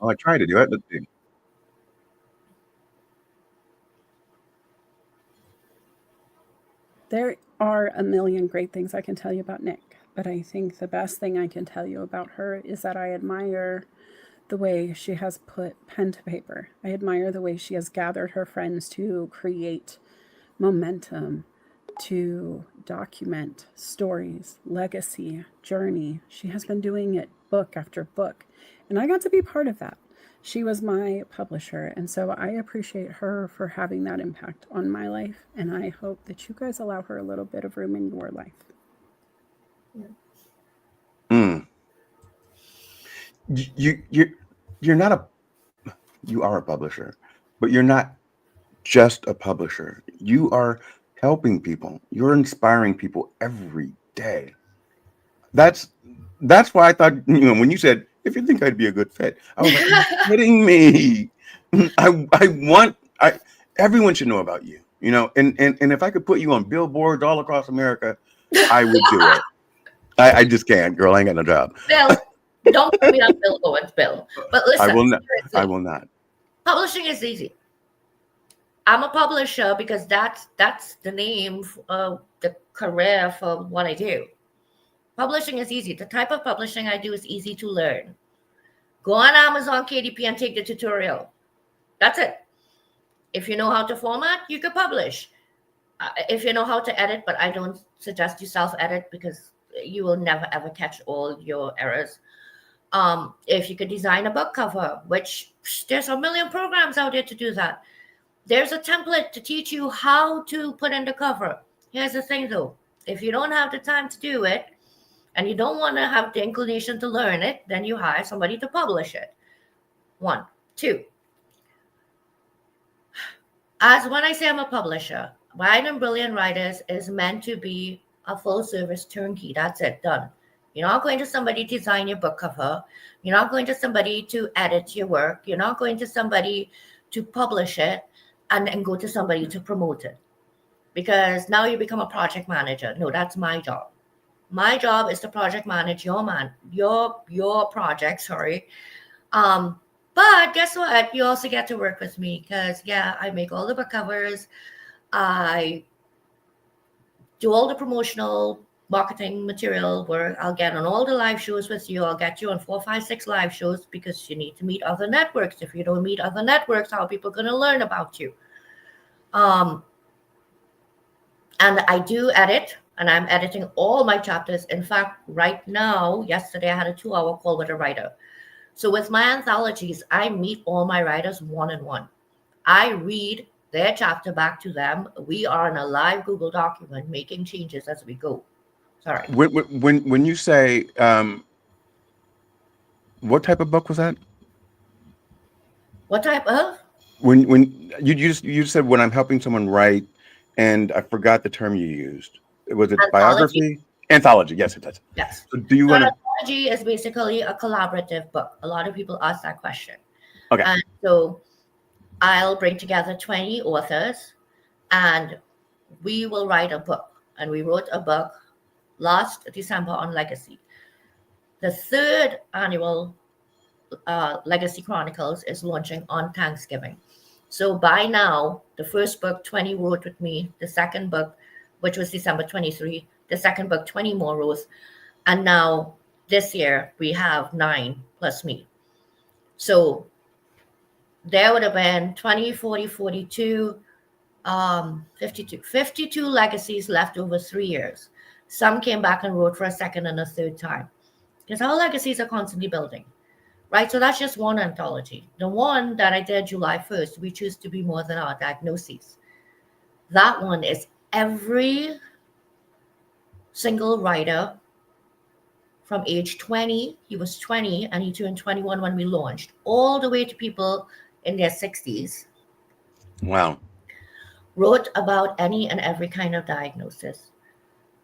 E: Oh, I tried to do it. Let's see.
I: There are a million great things I can tell you about Nick, but I think the best thing I can tell you about her is that I admire the way she has put pen to paper. I admire the way she has gathered her friends to create momentum, to document stories, legacy, journey. She has been doing it book after book, and I got to be part of that. She was my publisher, and so I appreciate her for having that impact on my life, and I hope that you guys allow her a little bit of room in your life.
E: You're not you are a publisher, but you're not just a publisher. You are helping people. You're inspiring people every day. That's why I thought, when you said, if you think I'd be a good fit, I was like, are you kidding me? Everyone should know about you, and if I could put you on billboards all across America, I would do it. I just can't, girl. I ain't got no job.
F: Bill, don't put me on Bill Owens, Bill. But listen,
E: I will not.
F: seriously,
E: I will not.
F: publishing is easy. I'm a publisher because that's the name of the career for what I do. Publishing is easy. The type of publishing I do is easy to learn. Go on Amazon KDP and take the tutorial. That's it. If you know how to format, you can publish. If you know how to edit, but I don't suggest you self-edit because you will never ever catch all your errors. If you could design a book cover, which there's a million programs out there to do that. There's a template to teach you how to put in the cover. Here's the thing though, if you don't have the time to do it and you don't want to have the inclination to learn it, then you hire somebody to publish it. 1, 2. As when I say I'm a publisher, Write and Brilliant Writers is meant to be a full service turnkey. That's it, done. You're not going to somebody to design your book cover. You're not going to somebody to edit your work. You're not going to somebody to publish it and then go to somebody to promote it. Because now you become a project manager. No, that's my job. My job is to project manage your project, sorry. But guess what? You also get to work with me because, yeah, I make all the book covers. I do all the promotional marketing material work. I'll get on all the live shows with you. I'll get you on 4, 5, 6 live shows because you need to meet other networks. If you don't meet other networks, how are people going to learn about you? And I do edit, and I'm editing all my chapters. In fact, right now, yesterday, I had a 2-hour call with a writer. So with my anthologies, I meet all my writers one-on-one. I read their chapter back to them. We are in a live Google document making changes as we go. Sorry.
E: When you say what type of book was that?
F: What type of?
E: When you said when I'm helping someone write, and I forgot the term you used. Was it
F: Anthology?
E: biography? Anthology. Yes, it does.
F: Yes.
E: So do you
F: So
E: want
F: an
E: to?
F: anthology is basically a collaborative book. A lot of people ask that question.
E: Okay.
F: And so I'll bring together 20 authors and we will write a book. And we wrote a book last December on legacy. The third annual Legacy Chronicles is launching on Thanksgiving. So by now, the first book, 20 wrote with me. The second book, which was December 23, the second book, 20 more wrote. And now this year, we have 9 plus me. So there would have been 20, 40, 42, 52 legacies left over 3 years. Some came back and wrote for a second and a third time because our legacies are constantly building, right? So that's just one anthology. The one that I did July 1st, We Choose to Be More Than Our Diagnoses. That one is every single writer from age 20, he was 20 and he turned 21 when we launched, all the way to people in their 60s.
E: Wow.
F: Wrote about any and every kind of diagnosis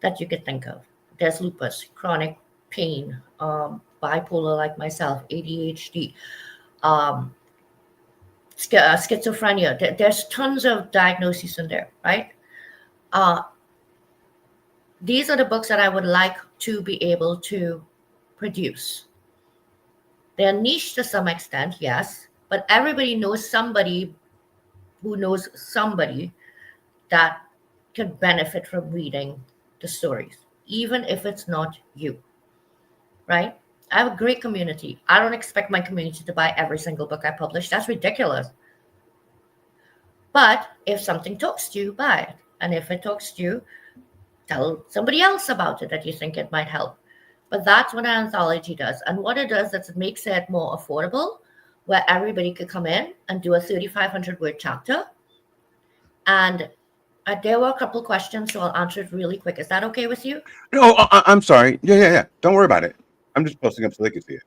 F: that you could think of. There's lupus, chronic pain, bipolar like myself, ADHD, schizophrenia. There's tons of diagnoses in there, right? These are the books that I would like to be able to produce. They're niche to some extent, yes, but everybody knows somebody who knows somebody that can benefit from reading the stories, even if it's not you, right? I have a great community. I don't expect my community to buy every single book I publish. That's ridiculous. But if something talks to you, buy it. And if it talks to you, tell somebody else about it that you think it might help. But that's what an anthology does. And what it does is it makes it more affordable, where everybody could come in and do a 3,500 word chapter. And there were a couple questions, so I'll answer it really quick. Is that okay with you?
E: No, I'm sorry. Yeah. Don't worry about it. I'm just posting up so they can see it.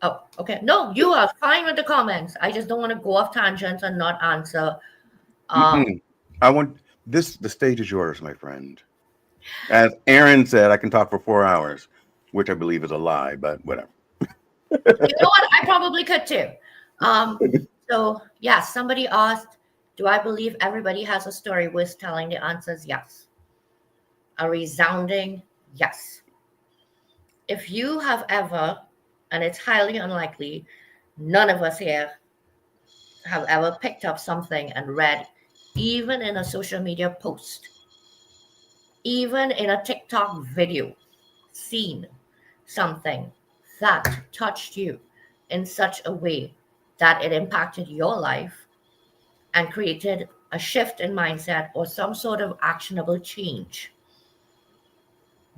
F: Oh, okay. No, you are fine with the comments. I just don't want to go off tangents and not answer.
E: I want this. The stage is yours, my friend. As Aaron said, I can talk for 4 hours, which I believe is a lie, but whatever.
F: You know what? I probably could too. So, yes, somebody asked, do I believe everybody has a story worth telling? The answer is yes. A resounding yes. If you have ever, and it's highly unlikely, none of us here have ever picked up something and read, even in a social media post, even in a TikTok video, seen something that touched you in such a way that it impacted your life and created a shift in mindset or some sort of actionable change.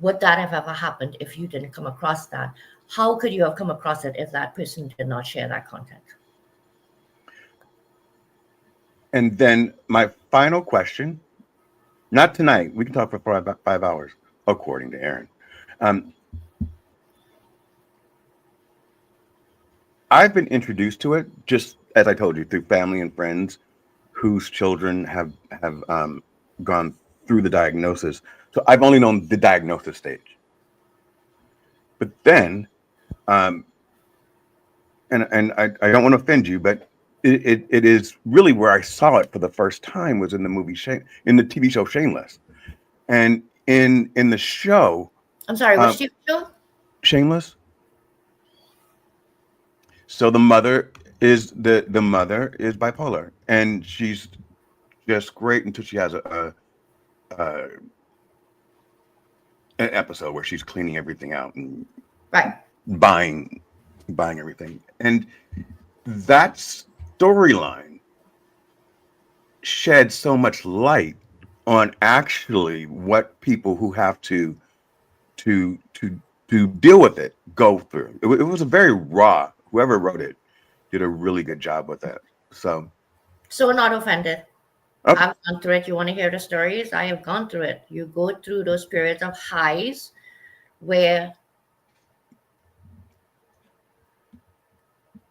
F: Would that have ever happened if you didn't come across that? How could you have come across it if that person did not share that content?
E: And then my final question, not tonight. We can talk for about 5 hours, according to Aaron. I've been introduced to it, just as I told you, through family and friends whose children have gone through the diagnosis. So I've only known the diagnosis stage. But then, and I don't want to offend you, but it is really where I saw it for the first time was in the movie in the TV show Shameless, and in the show.
F: I'm sorry, which TV show?
E: Shameless. So the mother is the mother is bipolar, and she's just great until she has an episode where she's cleaning everything out and
F: right
E: buying everything, and that storyline shed so much light on actually what people who have to deal with it go through. It was a very raw. Whoever wrote it did a really good job with that. So
F: So not offended.
E: Okay.
F: I've gone through it. You want to hear the stories? I have gone through it. You go through those periods of highs where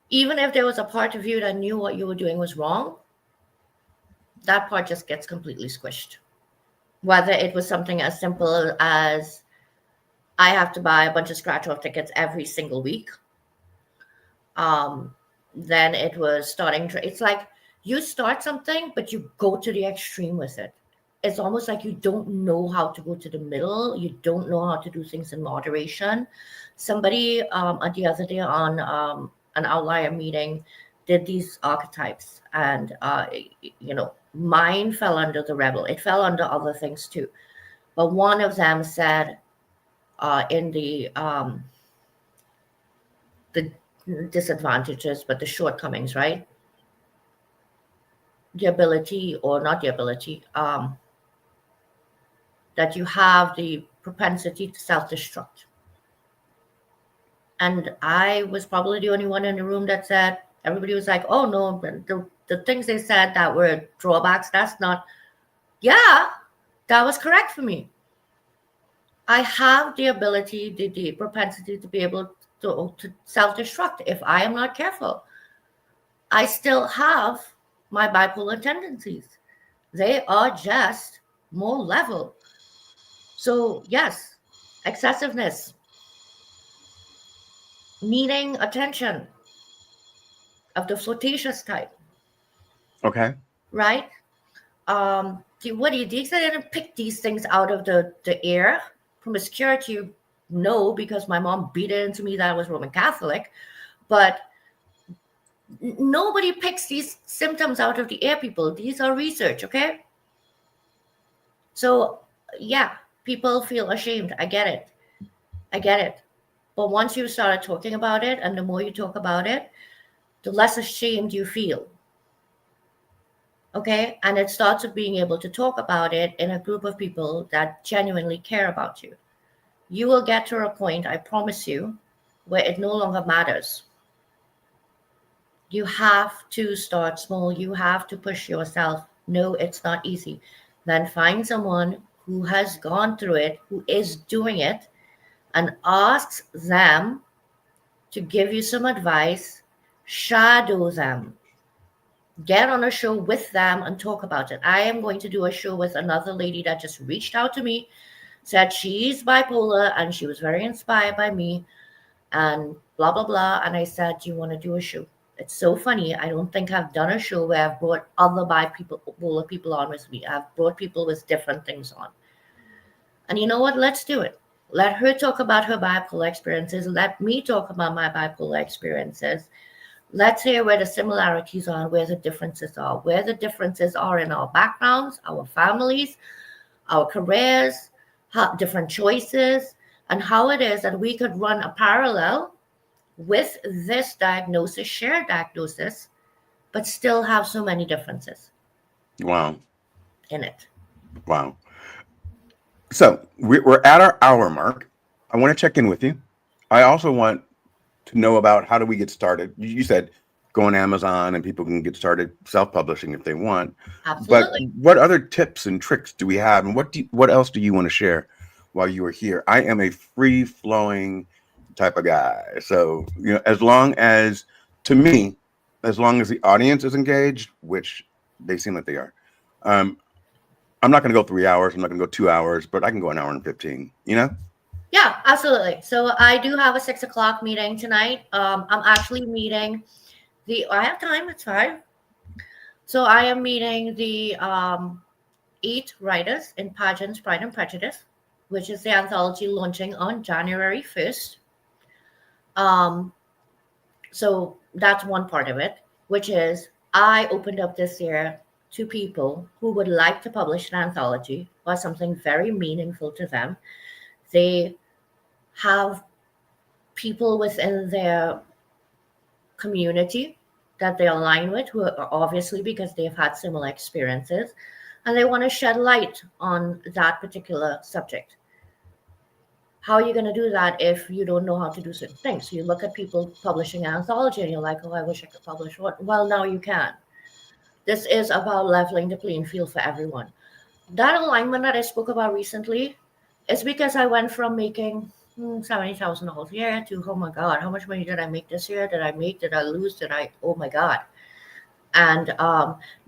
F: even if there was a part of you that knew what you were doing was wrong, that part just gets completely squished. Whether it was something as simple as I have to buy a bunch of scratch-off tickets every single week. Then it was it's like you start something, but you go to the extreme with it. It's almost like you don't know how to go to the middle. You don't know how to do things in moderation. Somebody the other day on an outlier meeting did these archetypes, and mine fell under the rebel. It fell under other things too, but one of them said in the disadvantages, but the shortcomings, right? The ability, or not the ability, that you have the propensity to self-destruct. And I was probably the only one in the room that said, everybody was like, oh no, the things they said that were drawbacks, that's not, yeah, that was correct for me. I have the ability, the propensity to be able to self-destruct if I am not careful. I still have my bipolar tendencies. They are just more level. So yes, excessiveness, needing attention of the flirtatious type,
E: Okay.
F: right? What do you do? I didn't pick these things out of the air. Promiscuity, no, because my mom beat it into me that I was Roman Catholic. But nobody picks these symptoms out of the air, people. These are research, okay? So yeah, people feel ashamed. I get it. But once you started talking about it, and the more you talk about it, the less ashamed you feel. Okay? And it starts with being able to talk about it in a group of people that genuinely care about you. You will get to a point, I promise you, where it no longer matters. You have to start small. You have to push yourself. No, it's not easy. Then find someone who has gone through it, who is doing it, and ask them to give you some advice. Shadow them. Get on a show with them and talk about it. I am going to do a show with another lady that just reached out to me, said she's bipolar and she was very inspired by me and blah, blah, blah. And I said, do you want to do a show? It's so funny. I don't think I've done a show where I've brought other bipolar people on with me. I've brought people with different things on. And you know what? Let's do it. Let her talk about her bipolar experiences. Let me talk about my bipolar experiences. Let's hear where the similarities are and where the differences are. Where the differences are in our backgrounds, our families, our careers, different choices, and how it is that we could run a parallel with this diagnosis, shared diagnosis, but still have so many differences.
E: Wow.
F: In it.
E: Wow. So we're at our hour mark. I want to check in with you. I also want to know about how do we get started. You said go on Amazon and people can get started self-publishing if they want.
F: Absolutely.
E: But what other tips and tricks do we have, and what else do you want to share while you are here? I am a free-flowing type of guy. So, as long as the audience is engaged, which they seem like they are, I'm not going to go 3 hours. I'm not going to go 2 hours, but I can go an hour and 15,
F: Yeah, absolutely. So I do have a 6 o'clock meeting tonight. I'm actually meeting I have time, it's fine. So I am meeting the 8 writers in Pageants, Pride and Prejudice, which is the anthology launching on January 1st. So that's one part of it, which is I opened up this year to people who would like to publish an anthology or something very meaningful to them. They have people within their community that they align with, who are obviously because they've had similar experiences, and they want to shed light on that particular subject. How are you going to do that if you don't know how to do certain things? You look at people publishing an anthology and you're like, oh, I wish I could publish one. Well, now you can. This is about leveling the playing field for everyone. That alignment that I spoke about recently is because I went from making $70,000 a year to, oh my God, how much money did I make this year? Did I make? Did I lose? Oh my God. And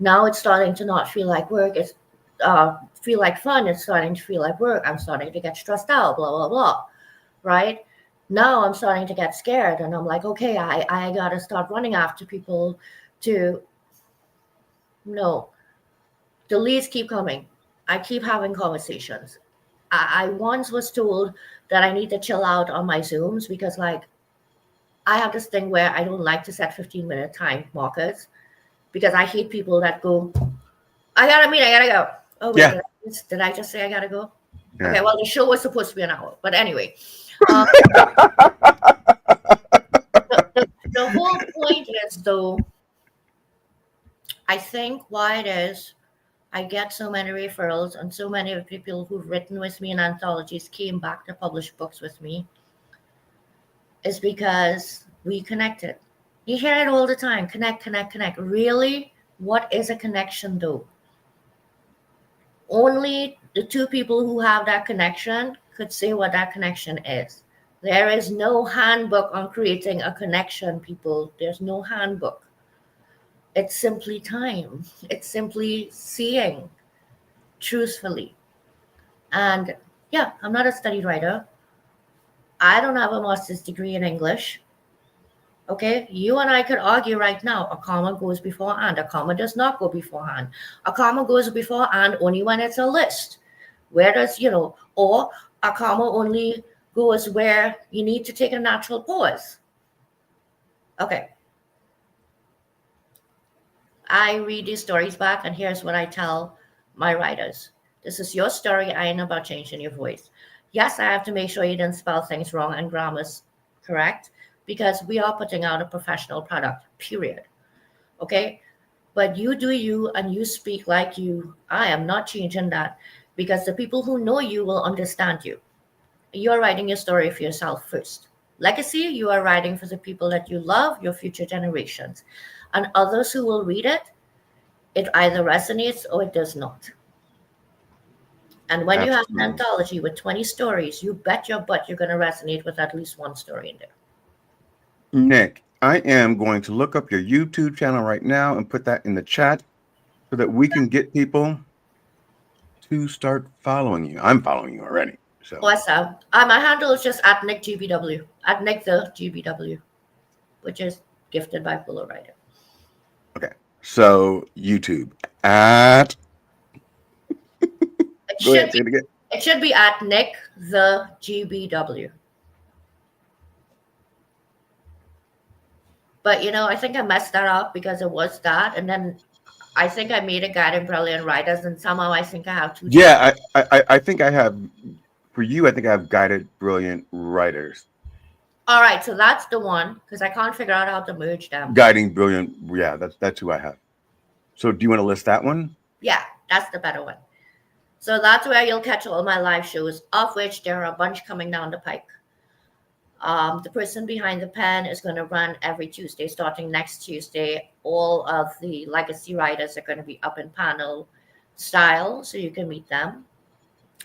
F: now it's starting to not feel like work. It's feel like fun. It's starting to feel like work. I'm starting to get stressed out, blah, blah, blah. Right? Now I'm starting to get scared and I'm like, okay, I got to start running after people to, no, the leads keep coming. I keep having conversations. I once was told that I need to chill out on my Zooms because, like, I have this thing where I don't like to set 15-minute time markers because I hate people that go, I gotta meet, I gotta go. Oh, wait,
E: Yeah.
F: did I just say I gotta go?
E: Yeah.
F: Okay, well, the show was supposed to be an hour. But anyway, the whole point is, though, I think why it is I get so many referrals and so many of the people who've written with me in anthologies came back to publish books with me is because we connected. You hear it all the time. Connect, connect, connect. Really? What is a connection, though? Only the two people who have that connection could say what that connection is. There is no handbook on creating a connection, people. There's no handbook. It's simply time. It's simply seeing truthfully. And yeah, I'm not a studied writer. I don't have a master's degree in English. Okay, you and I could argue right now. A comma goes beforehand. A comma does not go beforehand. A comma goes beforehand only when it's a list. Where does, or a comma only goes where you need to take a natural pause. Okay. I read these stories back, and here's what I tell my writers. This is your story. I ain't about changing your voice. Yes, I have to make sure you didn't spell things wrong and grammar's correct, because we are putting out a professional product, period. Okay? But you do you and you speak like you. I am not changing that because the people who know you will understand you. You're writing your story for yourself first. Legacy, you are writing for the people that you love, your future generations. And others who will read it, it either resonates or it does not. And when you have an anthology with 20 stories, you bet your butt you're going to resonate with at least one story in there.
E: Nick, I am going to look up your YouTube channel right now and put that in the chat so that we can get people to start following you. I'm following you already. So
F: Awesome. My handle is just at NickGBW, at Nick the GBW, which is gifted bipolar writer.
E: okay. So YouTube at go ahead, say it again.
F: It should be at Nick the GBW. But I think I messed that up because it was that, and then I think I made a Guiding Brilliant Writers, and somehow I think I have two.
E: Yeah, I think I have for you. I think I have Guided Brilliant Writers.
F: All right, so that's the one because I can't figure out how to merge them.
E: Guiding Brilliant, yeah, that's who I have. So do you want to list that one?
F: Yeah, that's the better one. So that's where you'll catch all my live shows, of which there are a bunch coming down the pike. The person behind the pen is going to run every Tuesday, starting next Tuesday. All of the legacy writers are going to be up in panel style, so you can meet them.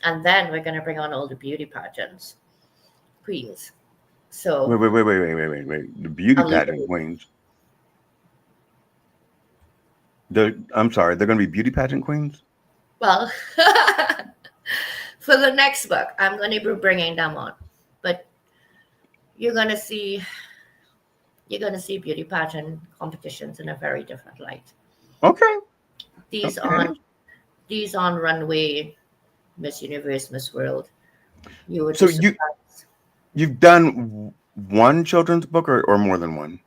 F: And then we're going to bring on all the beauty pageants queens. So
E: wait. The beauty pageant queens. I'm sorry, they're going to be beauty pageant queens?
F: Well, for the next book, I'm going to be bringing them on. But you're going to see beauty pageant competitions in a very different light.
E: Okay.
F: These on runway, Miss Universe, Miss World.
E: You've done one children's book or more than one?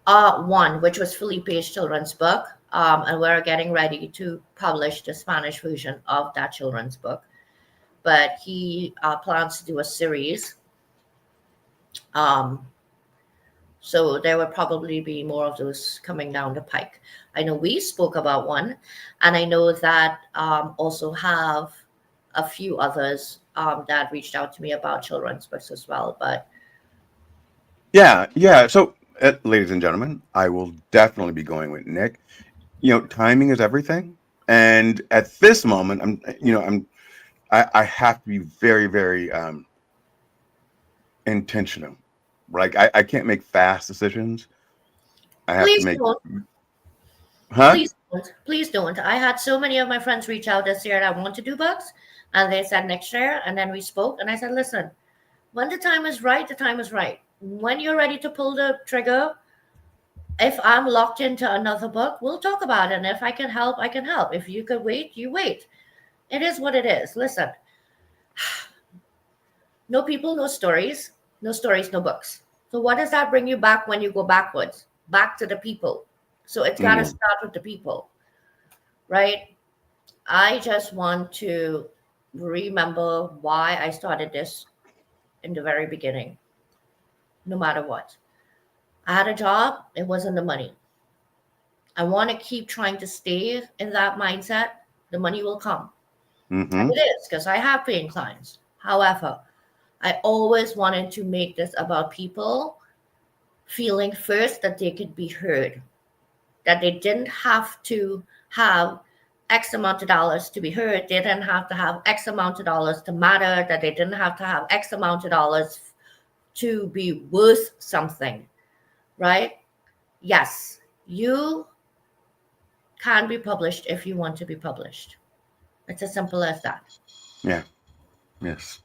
F: One, which was Felipe's children's book. And we're getting ready to publish the Spanish version of that children's book. But he plans to do a series. So there will probably be more of those coming down the pike. I know we spoke about one, and I know that also have a few others that reached out to me about children's books as well. But
E: yeah. So, ladies and gentlemen, I will definitely be going with Nick. timing is everything. And at this moment, I have to be very, very intentional. Like I can't make fast decisions. I have
F: Please
E: to make,
F: don't.
E: huh?
F: Please don't. Please don't. I had so many of my friends reach out this year that want to do books, and they said next year. And then we spoke, and I said, listen, when the time is right, the time is right. When you're ready to pull the trigger, if I'm locked into another book, we'll talk about it. And if I can help, I can help. If you could wait, you wait. It is what it is. Listen, no people, no stories, no stories, no books. So what does that bring you back when you go backwards? Back to the people. So it's got to start with the people, right? I just want to remember why I started this in the very beginning, no matter what. I had a job, it wasn't the money. I want to keep trying to stay in that mindset. The money will come. And it is, because I have paying clients. However, I always wanted to make this about people feeling first that they could be heard, that they didn't have to have X amount of dollars to be heard. They didn't have to have X amount of dollars to matter, that they didn't have to have X amount of dollars to be worth something, right? Yes, you can be published if you want to be published. It's as simple as that.
E: Yeah. Yes.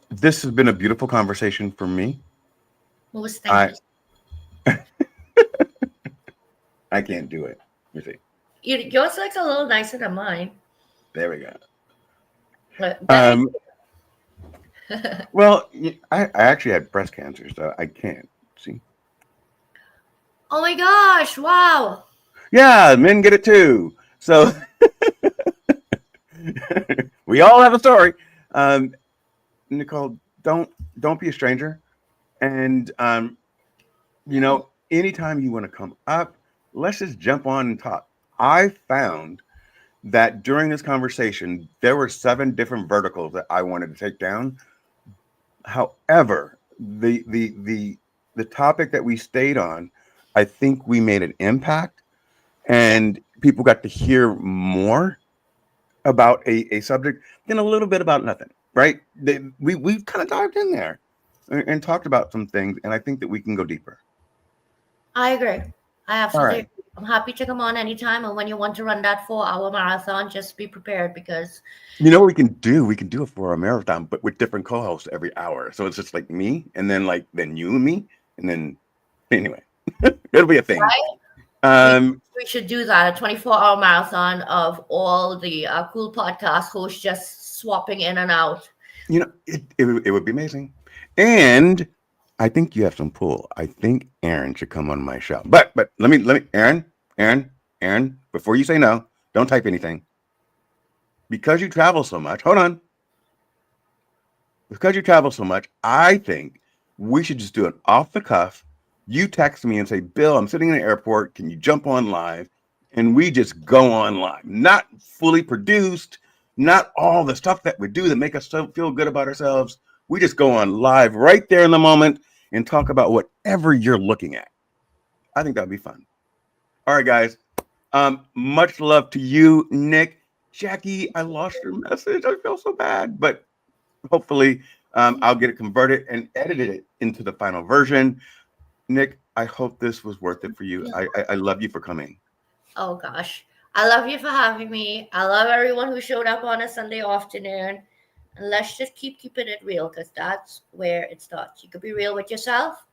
E: This has been a beautiful conversation for me.
F: Most thank you.
E: I can't do it. Let me see.
F: Yours looks a little nicer than mine.
E: There we go.
F: But
E: Well, I actually had breast cancer, so I can't see.
F: oh my gosh! Wow.
E: Yeah, men get it too. So we all have a story. Nicole, don't be a stranger. And anytime you want to come up, let's just jump on and talk. I found that during this conversation, there were 7 different verticals that I wanted to take down. However, the topic that we stayed on, I think we made an impact, and people got to hear more about a subject than a little bit about nothing, right? We kind of dived in there and talked about some things, and I think that we can go deeper.
F: I agree. I absolutely
E: right.
F: agree. I'm happy to come on anytime. And when you want to run that 4-hour marathon, just be prepared, because
E: You know what we can do? We can do a 4-hour marathon, but with different co-hosts every hour. So it's just like me, and then then you and me, and then anyway, it'll be a thing.
F: we should do that, a 24-hour marathon of all the cool podcast hosts just swapping in and out.
E: It would be amazing. And I think you have some pull. I think Aaron should come on my show. But let me, Aaron, before you say no, don't type anything. Because you travel so much, hold on. Because you travel so much, I think we should just do it off the cuff. You text me and say, Bill, I'm sitting in the airport. Can you jump on live? And we just go on live. Not fully produced, not all the stuff that we do that make us feel good about ourselves. We just go on live right there in the moment and talk about whatever you're looking at. I think that'd be fun. All right, guys. Much love to you, Nick. Jackie, I lost your message. I feel so bad, but hopefully I'll get it converted and edited it into the final version. Nick, I hope this was worth it for you. I love you for coming.
F: Oh gosh, I love you for having me. I love everyone who showed up on a Sunday afternoon. And let's just keeping it real, because that's where it starts. You could be real with yourself.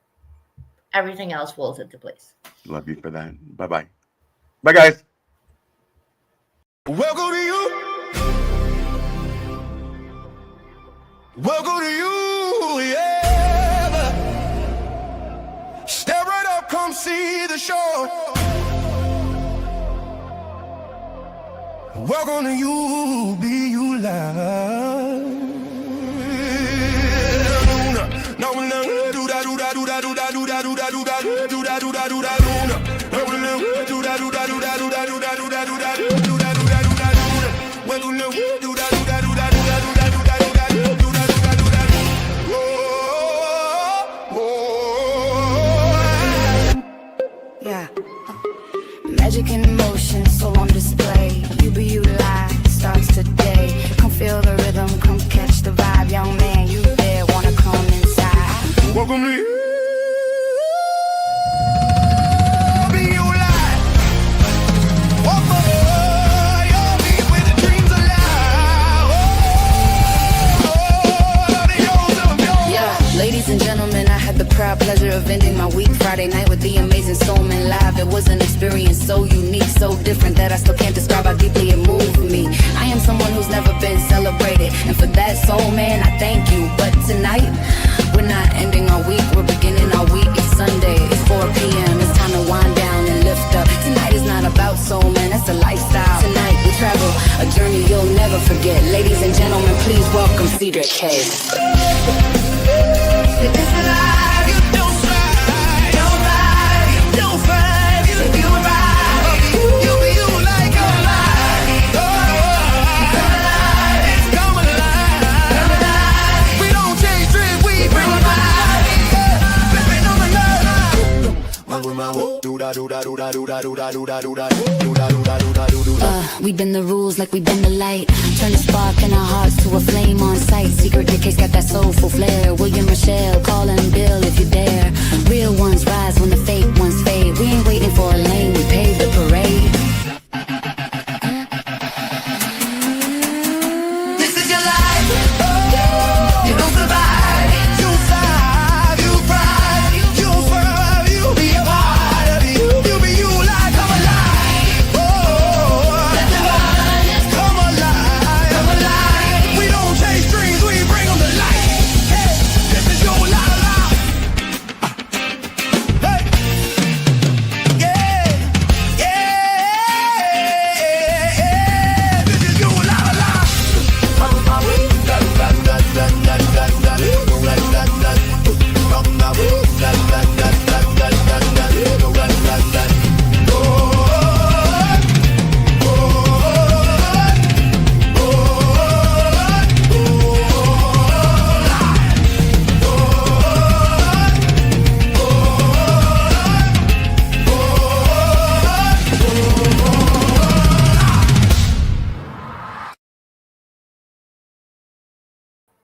F: Everything else falls into place.
E: Love you for that. Bye-bye. Bye, guys.
A: Welcome to you. Welcome to you, yeah. Step right up, come see the show. Welcome to you, Be You Live. No, no, do da do da do da do da do da do da do da do da do da do da do da. No, no, do da do da do da do da do da do da do da do da do da do da do da. Welcome to do da do da do da do da do da do da do da do da do da do da. Oh,
C: Yeah. Imagine magic in motion, soul on display. You Be You Live starts today. Come feel the rhythm, come catch the vibe. Young man, you there, wanna come inside.
A: Welcome to you. Be You Live. One more, you'll be with the dreams alive.
C: Yeah, ladies and gentlemen, I had the proud pleasure of ending my week Friday night with the amazing Soulman Live. It was an experience so unique, so different that I still can't describe how deeply it moved me. I am someone who's never been celebrated, and for that, soul man, I thank you. But tonight, we're not ending our week, we're beginning our week. It's Sunday, it's 4 p.m. It's time to wind down and lift up. Tonight is not about soul man, that's a lifestyle. Tonight we travel a journey you'll never forget. Ladies and gentlemen, please welcome Cedric K.
A: It's alive, you don't strive, don't lie, you don't fight, you be you right. You be you like you're alive. Oh, come alive, it's come alive. Come alive. We don't chase dreams, we bring it alive. Flipping on the love. Man with my whoop, do da do da do da do da do da do da do da do da do da do da do da.
C: We bend the rules like we bend the light. Turn the spark in our hearts to a flame on sight. Secret Case got that soulful flair. William, Rochelle, call him Bill if you dare. Real ones rise when the fake ones fade. We ain't waiting for a lane, we pay